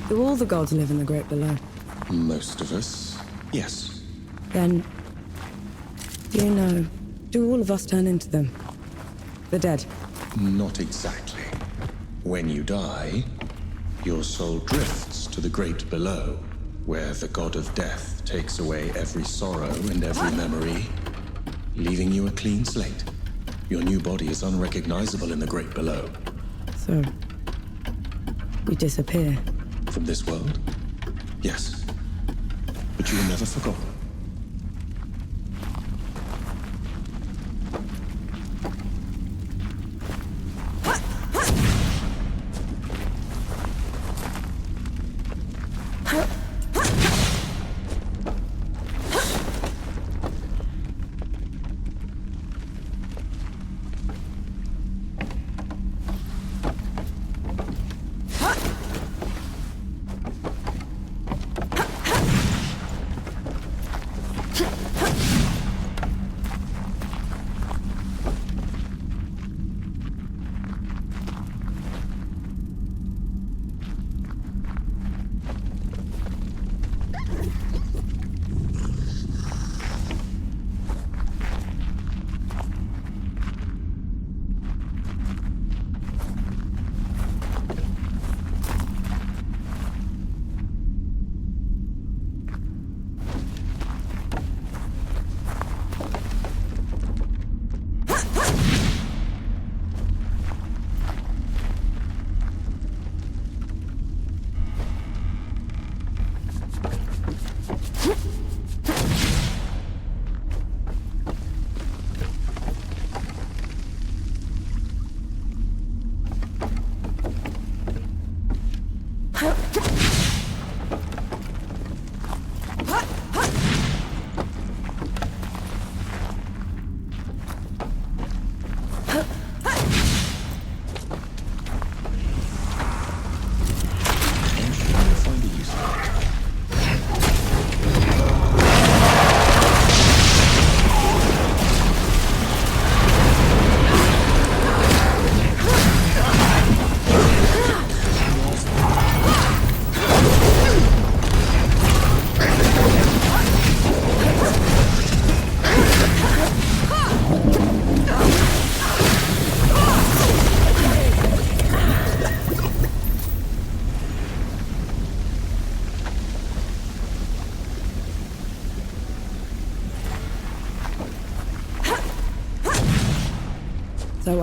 Do all the gods live in the Great Below? Most of us, yes. Then, do you know, do all of us turn into them? The dead? Not exactly. When you die, your soul drifts to the Great Below, where the god of death takes away every sorrow and every memory, leaving you a clean slate. Your new body is unrecognizable in the Great Below. So, we disappear. From this world? Yes. But you were never forgotten.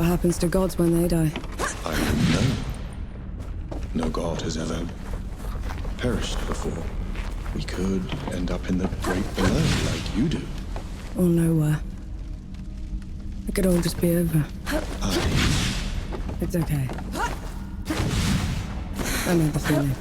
happens to gods when they die? I don't know. No god has ever perished before. We could end up in the great below like you do. Or nowhere. It could all just be over. It's okay. I know the feeling.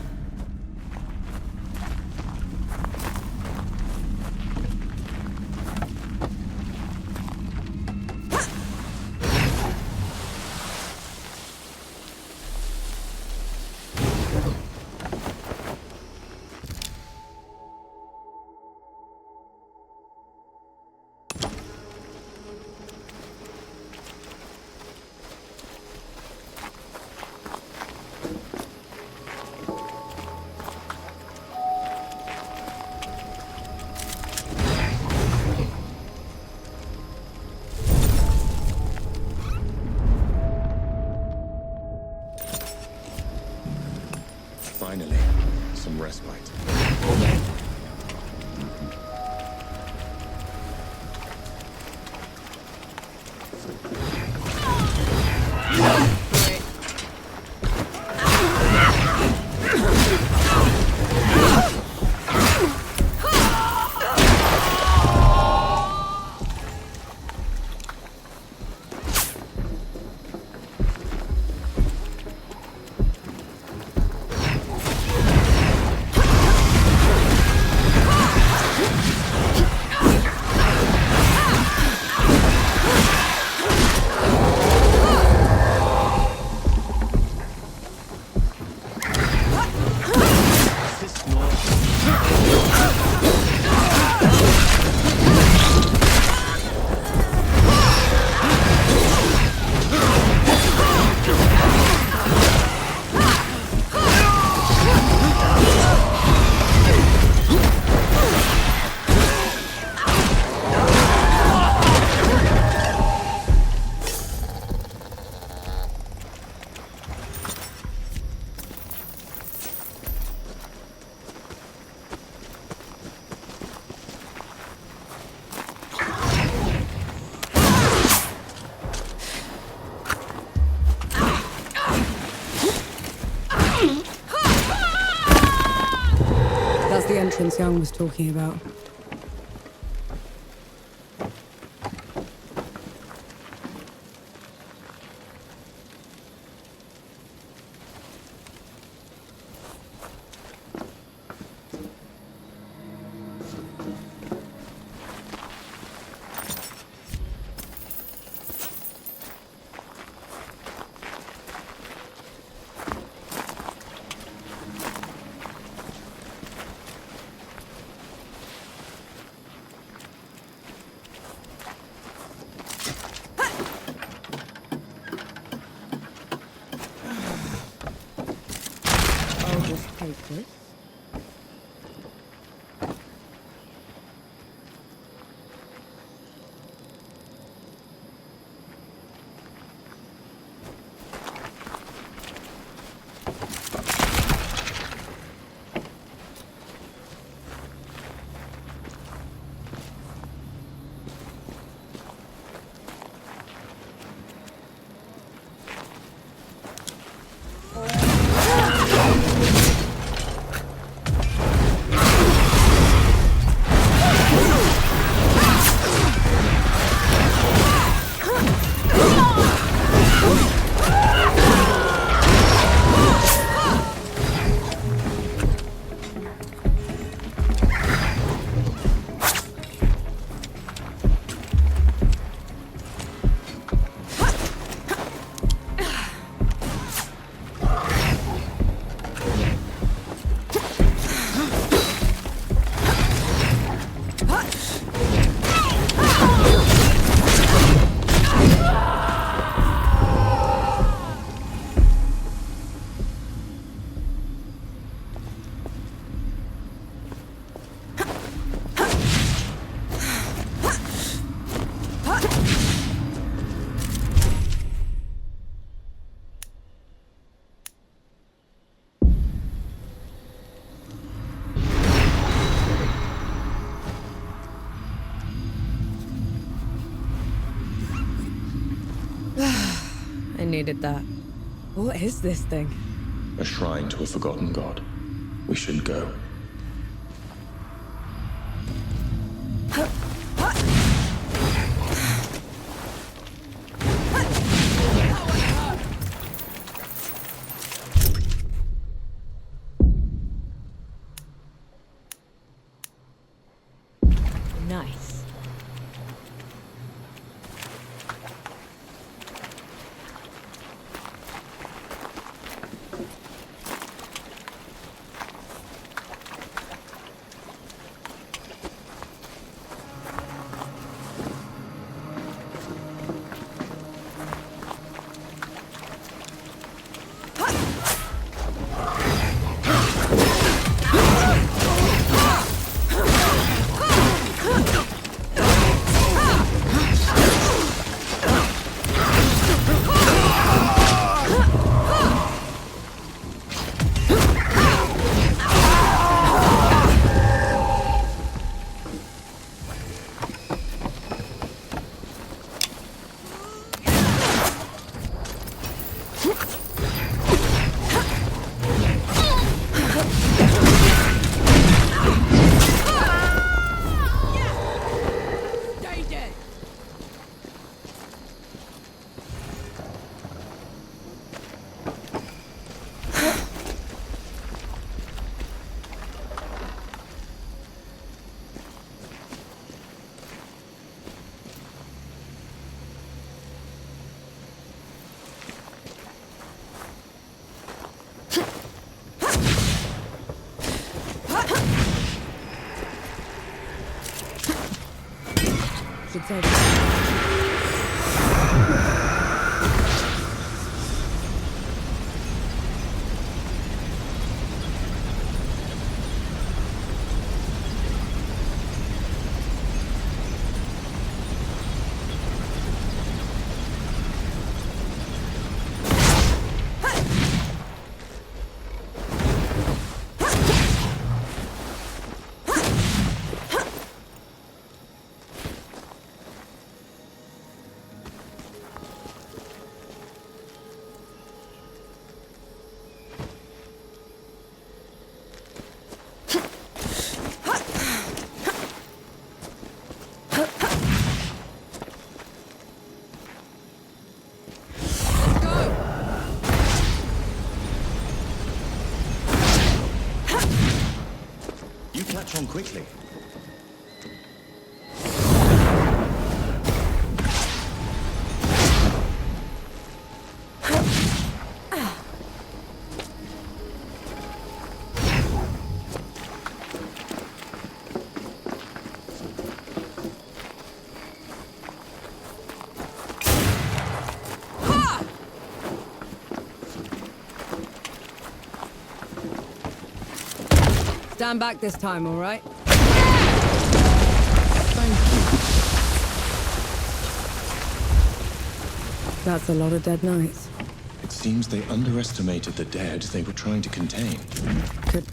Finally, some respite. That's the entrance Young was talking about. Take this. needed that. What is this thing? A shrine to a forgotten god. We should go. Nice. Should say. Catch on quickly. Stand back this time, all right? That's a lot of dead knights. It seems they underestimated the dead they were trying to contain. Could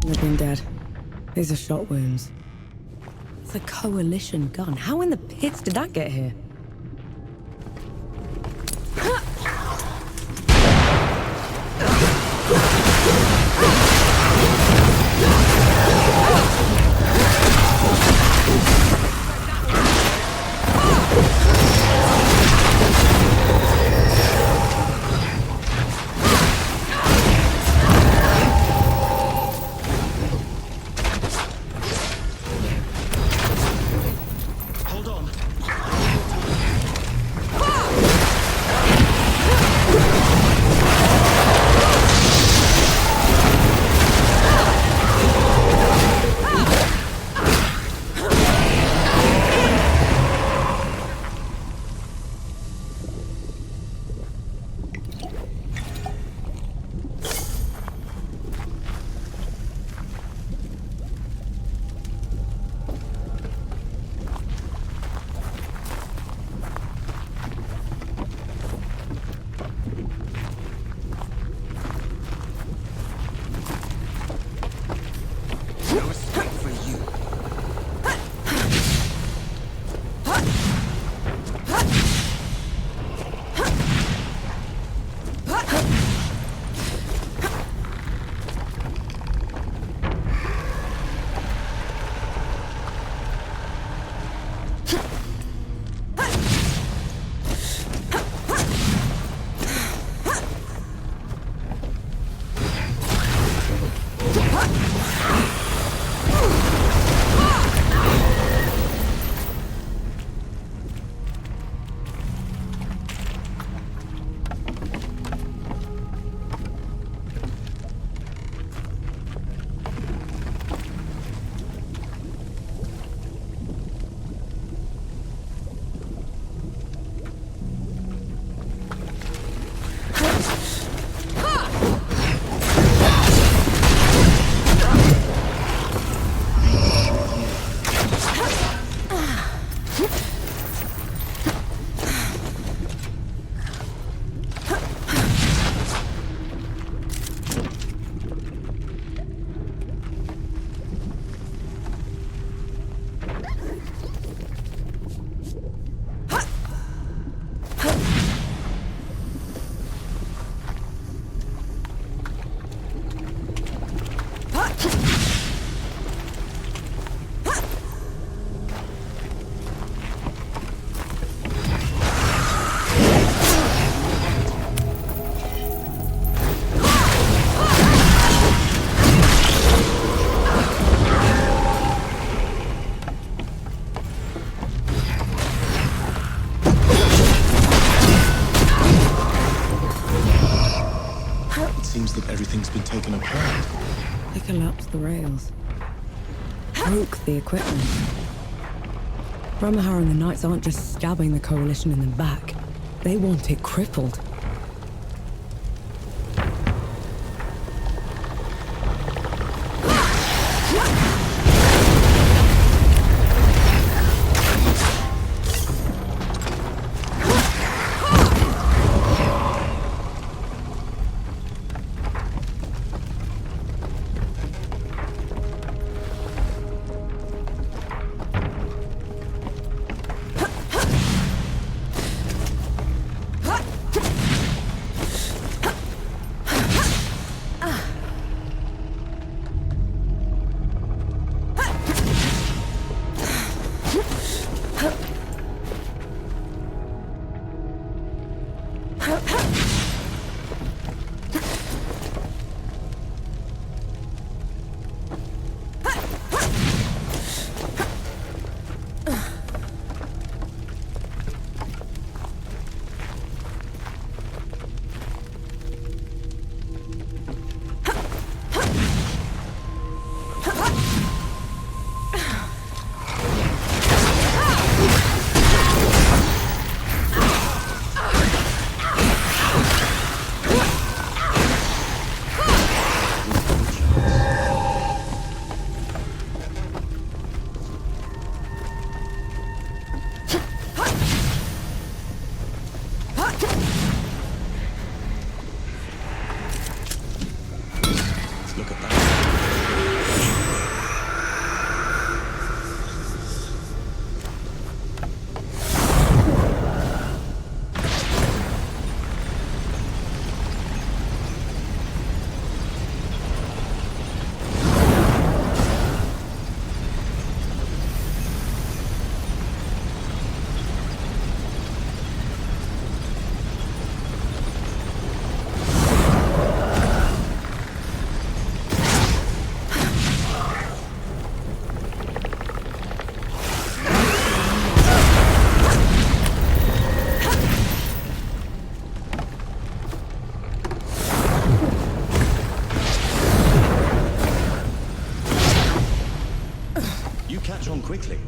have been dead. These are shot wounds. It's a coalition gun. How in the pits did that get here? everything's been taken apart. They collapsed the rails. Broke the equipment. Ramahar and the Knights aren't just stabbing the Coalition in the back. They want it crippled. Quickly.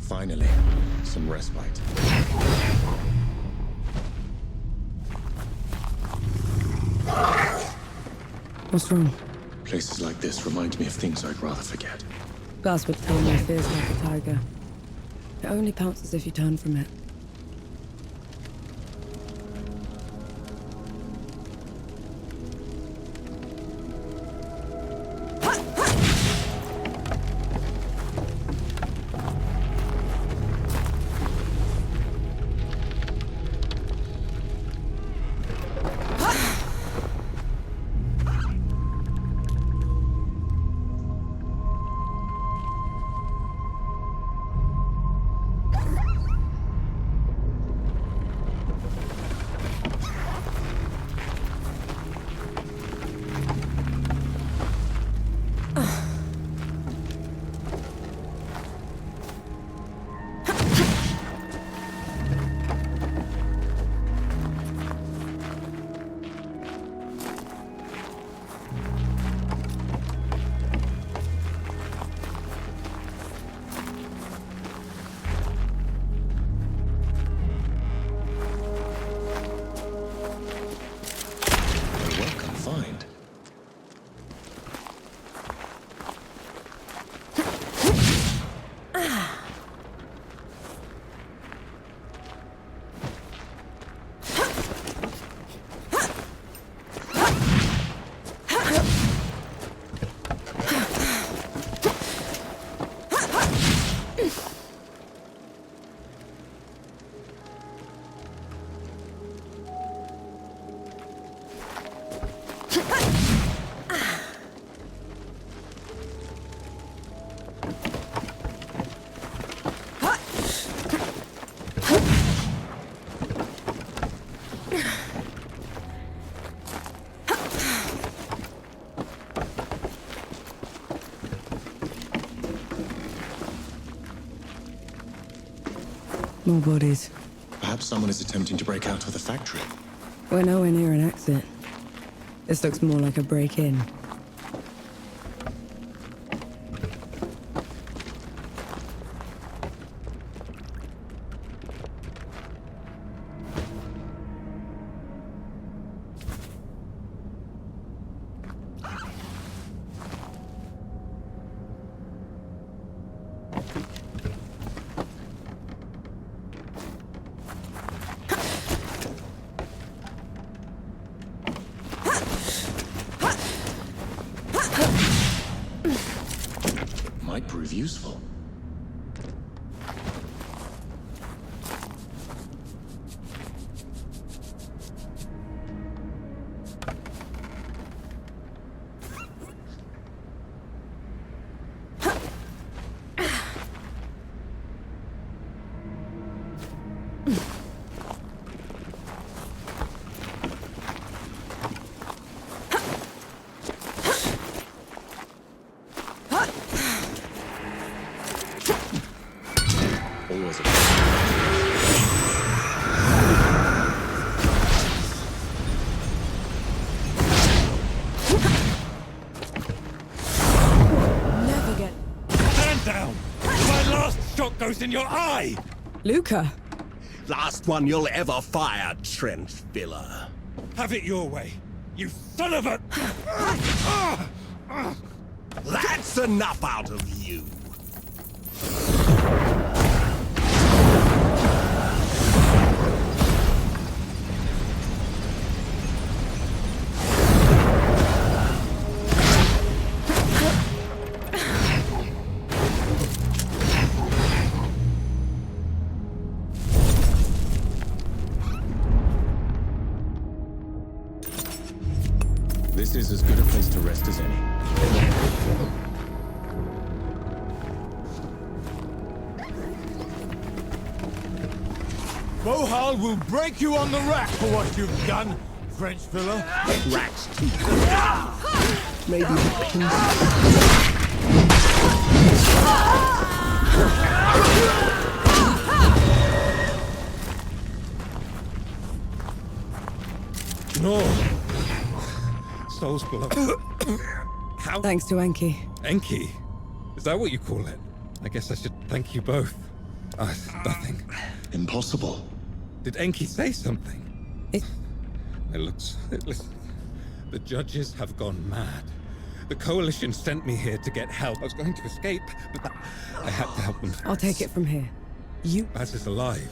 Finally, some respite. What's wrong? Places like this remind me of things I'd rather forget. Gus would tell me fear's like a tiger. It only pounces if you turn from it. More bodies. Perhaps someone is attempting to break out of the factory. We're nowhere near an exit. This looks more like a break-in. Might prove useful. Always a Never get... Stand down! My last shot goes in your eye! Luca! Last one you'll ever fire, trench filler. Have it your way, you son of a... That's enough out of you. This is as good a place to rest as any. Bohal will break you on the rack for what you've done, French filler. Rack's too good. Maybe the pin... No. Soul's blood. How? Thanks to Enki. Enki? Is that what you call it? I guess I should thank you both. Nothing. Impossible. Did Enki say something? It... Listen. The judges have gone mad. The Coalition sent me here to get help. I was going to escape, but I had to help them. I'll take it from here. You... Baz is alive.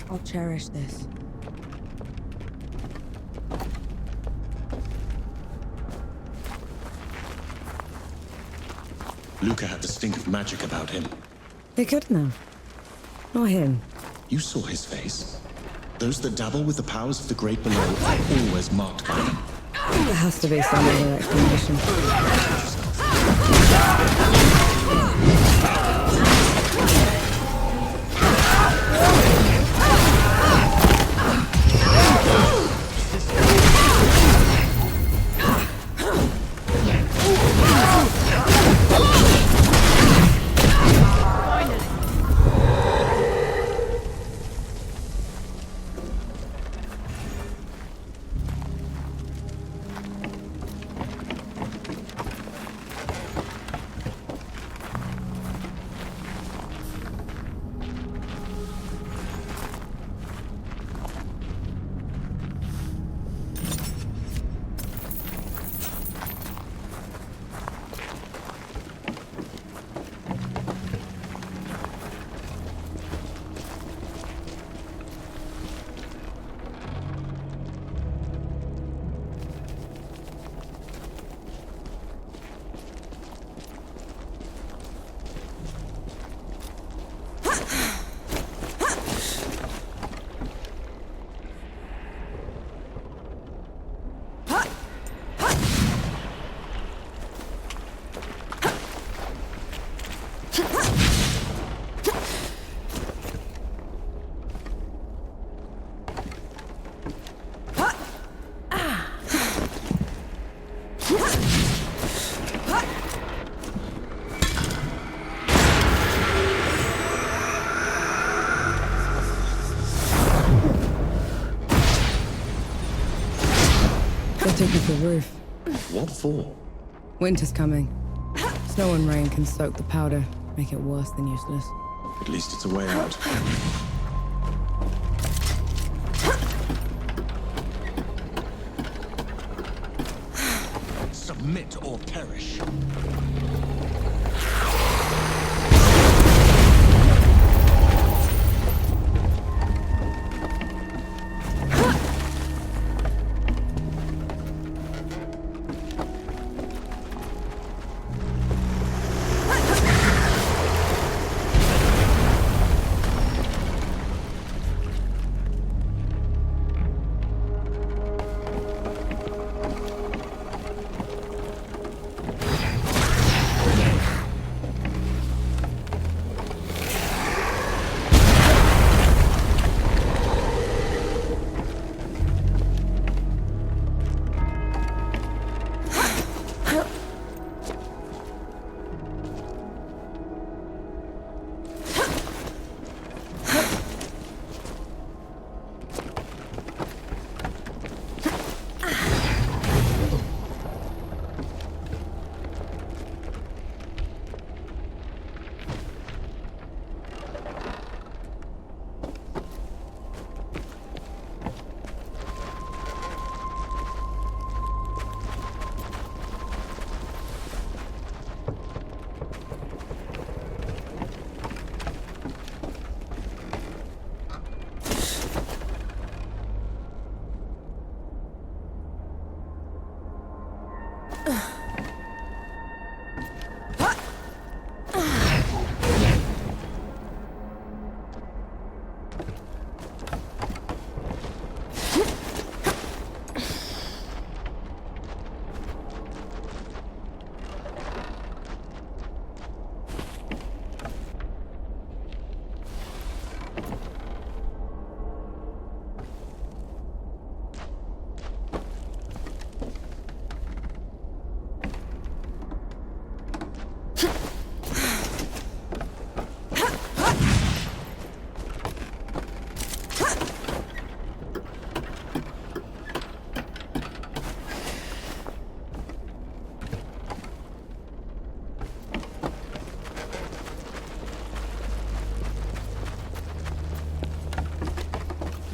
I'll cherish this. Luca had the stink of magic about him. They couldn't have. Not him. You saw his face. Those that dabble with the powers of the great below are always marked by them. There has to be some other explanation. Take you to the roof. What for? Winter's coming. Snow and rain can soak the powder, make it worse than useless. At least it's a way out. Submit or perish.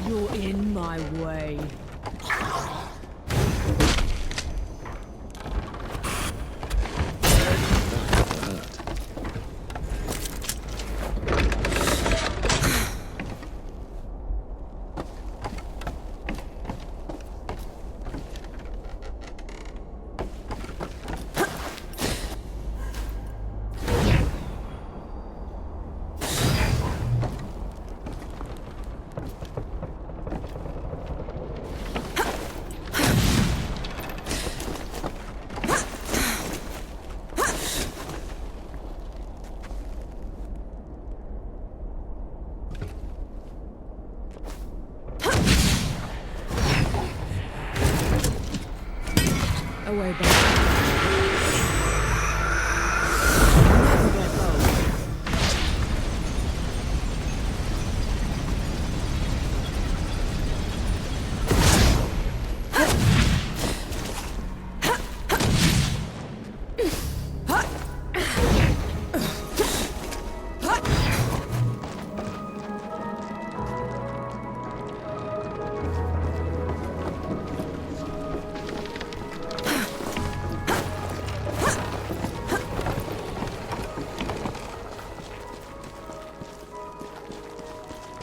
You're in my way. away back.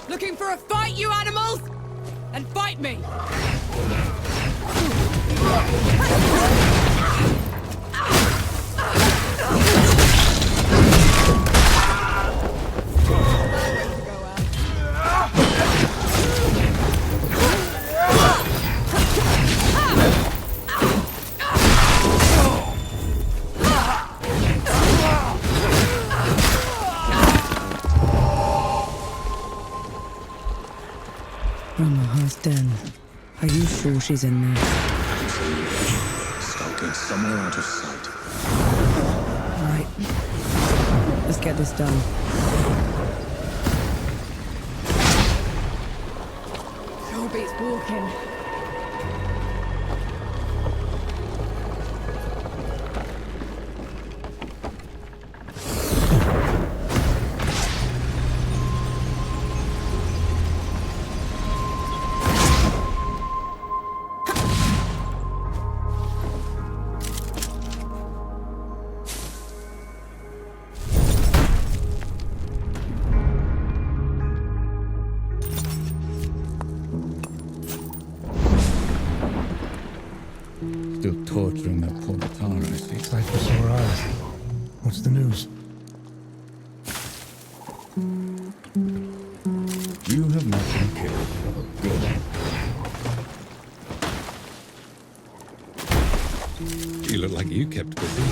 Looking for a fight, you animals? Then fight me! Omaha's den. Are you sure she's in there? Skulking somewhere out of sight. Right. Let's get this done. Sure beats walking. Still torturing that poor Tara, I see. Sight for sore eyes. What's the news? You have not been killed. Good. You look like you kept busy.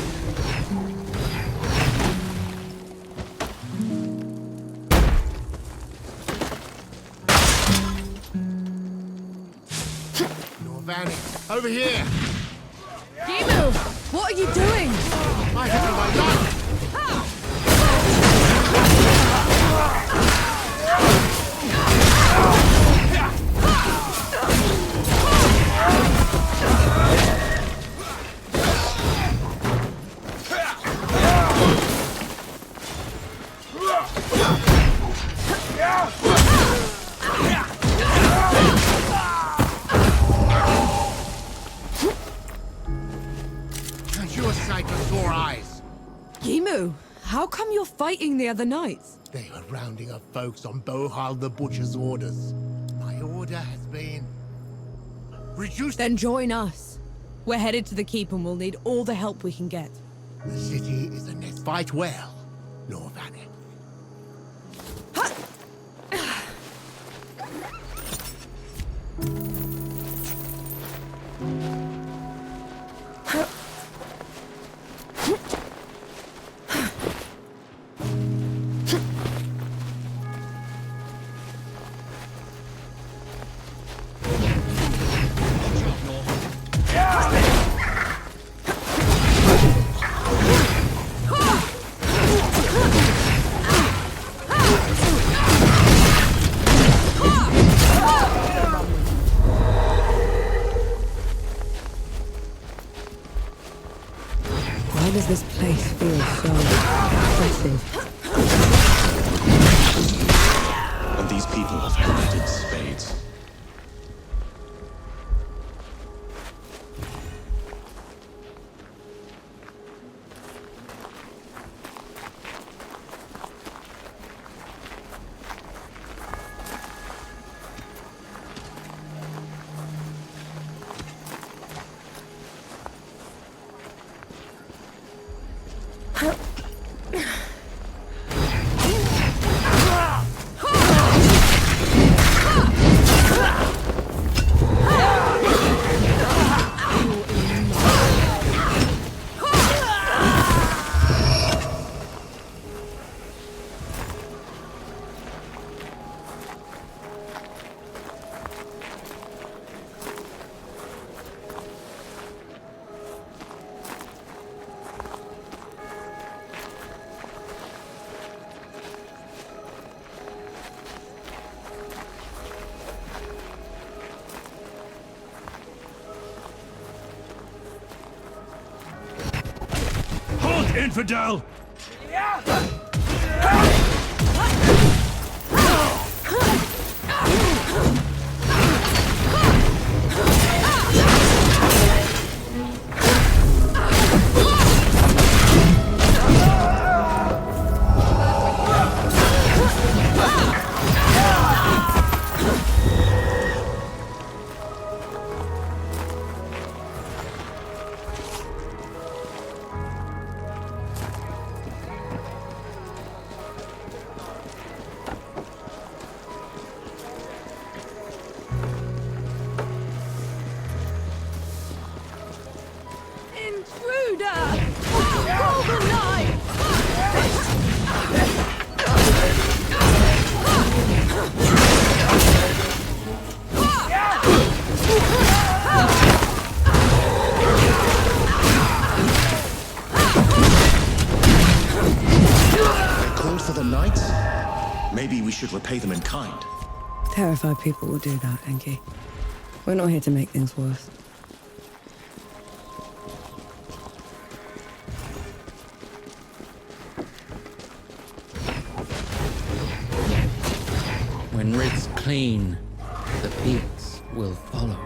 Over here! Gimu! What are you doing? I have my life! Gimu, how come you're fighting the other knights? They were rounding up folks on Bohal the Butcher's orders. My order has been reduced. Then join us. We're headed to the keep and we'll need all the help we can get. The city is a nest. Fight well, Norvane. Why does this place feel so oppressive? And these people have had it in spades. Infidel! Maybe we should repay them in kind. Terrified people will do that, Enki. We're not here to make things worse. When Rid's clean, the peaks will follow.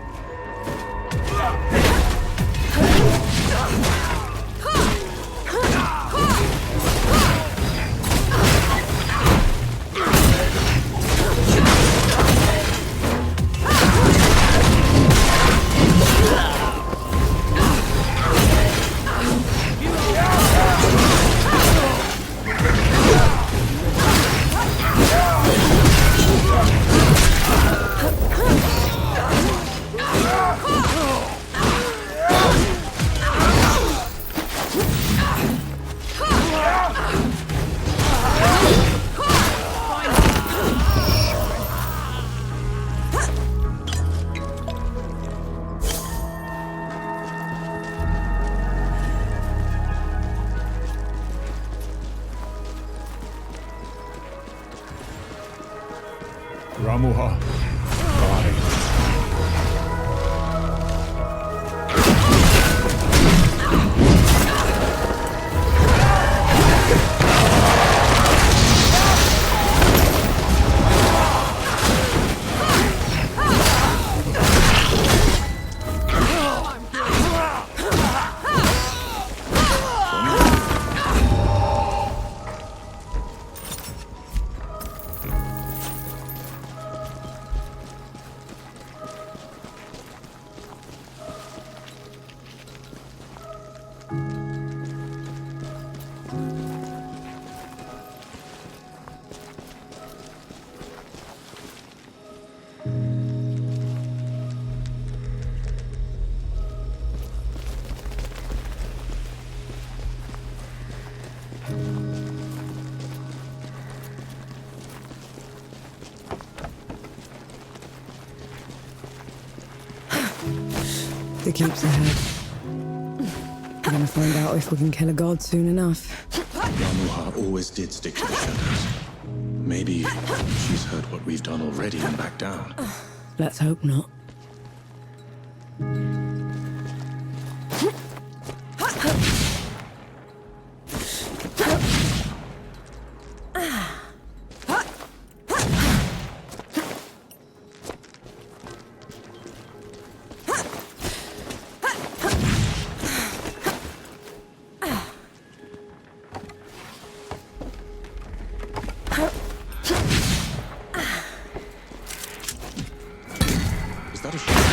Ramuha. Body. The keep's ahead. We're gonna find out if we can kill a god soon enough. Ramuha always did stick to the shadows. Maybe she's heard what we've done already and backed down. Let's hope not. Is that a shadow?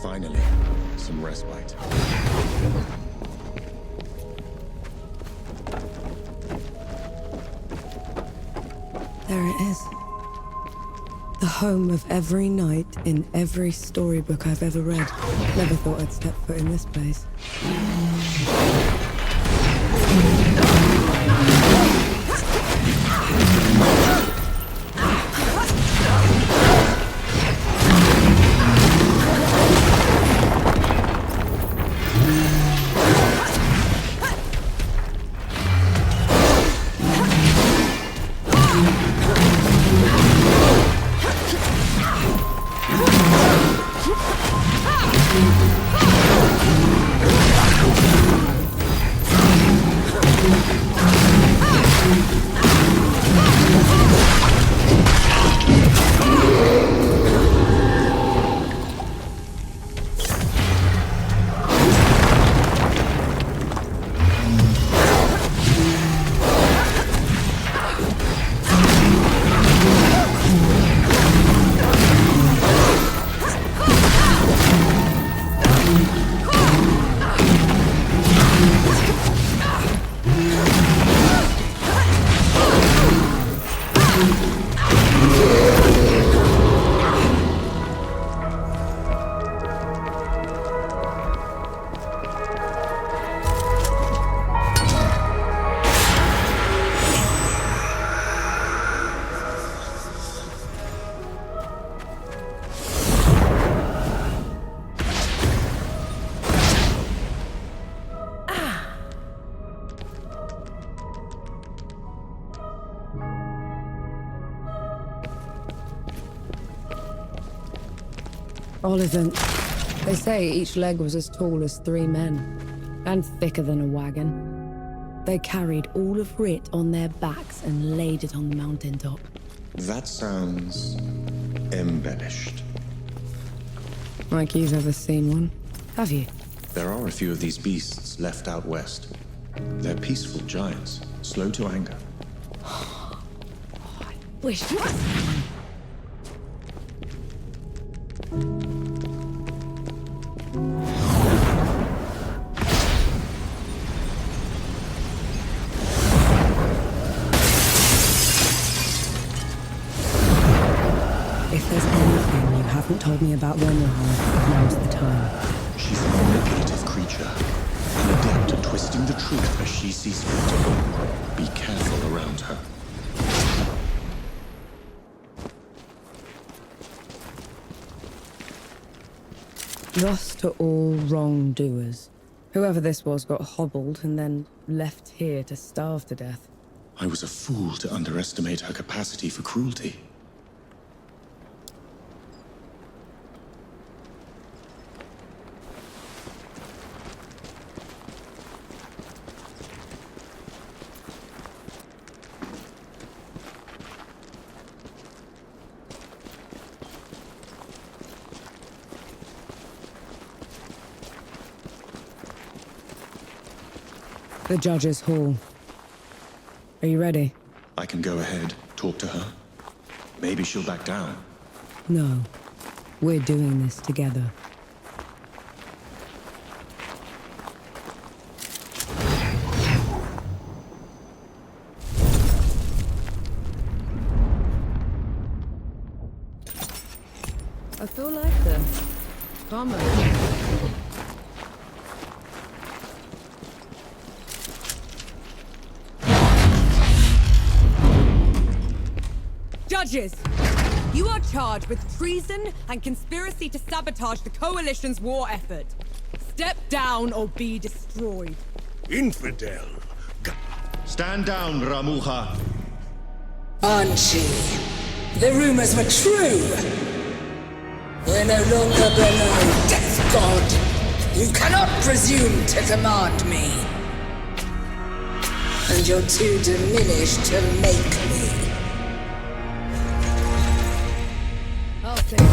Finally, some respite. There it is. The home of every knight in every storybook I've ever read. Never thought I'd step foot in this place. Olivant. They say each leg was as tall as 3 men, and thicker than a wagon. They carried all of Writ on their backs and laid it on the mountaintop. That sounds embellished. Like you've ever seen one, have you? There are a few of these beasts left out west. They're peaceful giants, slow to anger. Wish you If there's anything you haven't told me about Ramuha, now's the time. She's a manipulative creature, an adept at twisting the truth as she sees fit. Be careful around her. Lost to all wrongdoers. Whoever this was got hobbled and then left here to starve to death. I was a fool to underestimate her capacity for cruelty. The Judge's Hall. Are you ready? I can go ahead, talk to her. Maybe she'll back down. No. We're doing this together. I feel like the bomber. Judges, you are charged with treason and conspiracy to sabotage the Coalition's war effort. Step down or be destroyed. Infidel. Stand down, Ramuha. Anchi, the rumors were true. We're no longer below Death God. You cannot presume to command me. And you're too diminished to make me. I'll take it.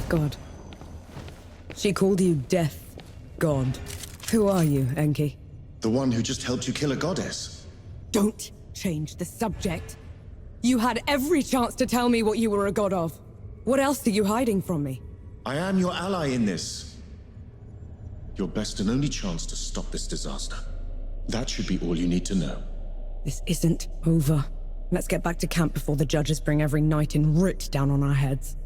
God. She called you Death God. Who are you, Enki? The one who just helped you kill a goddess. Don't change the subject. You had every chance to tell me what you were a god of. What else are you hiding from me? I am your ally in this. Your best and only chance to stop this disaster. That should be all you need to know. This isn't over. Let's get back to camp before the judges bring every knight in Root down on our heads.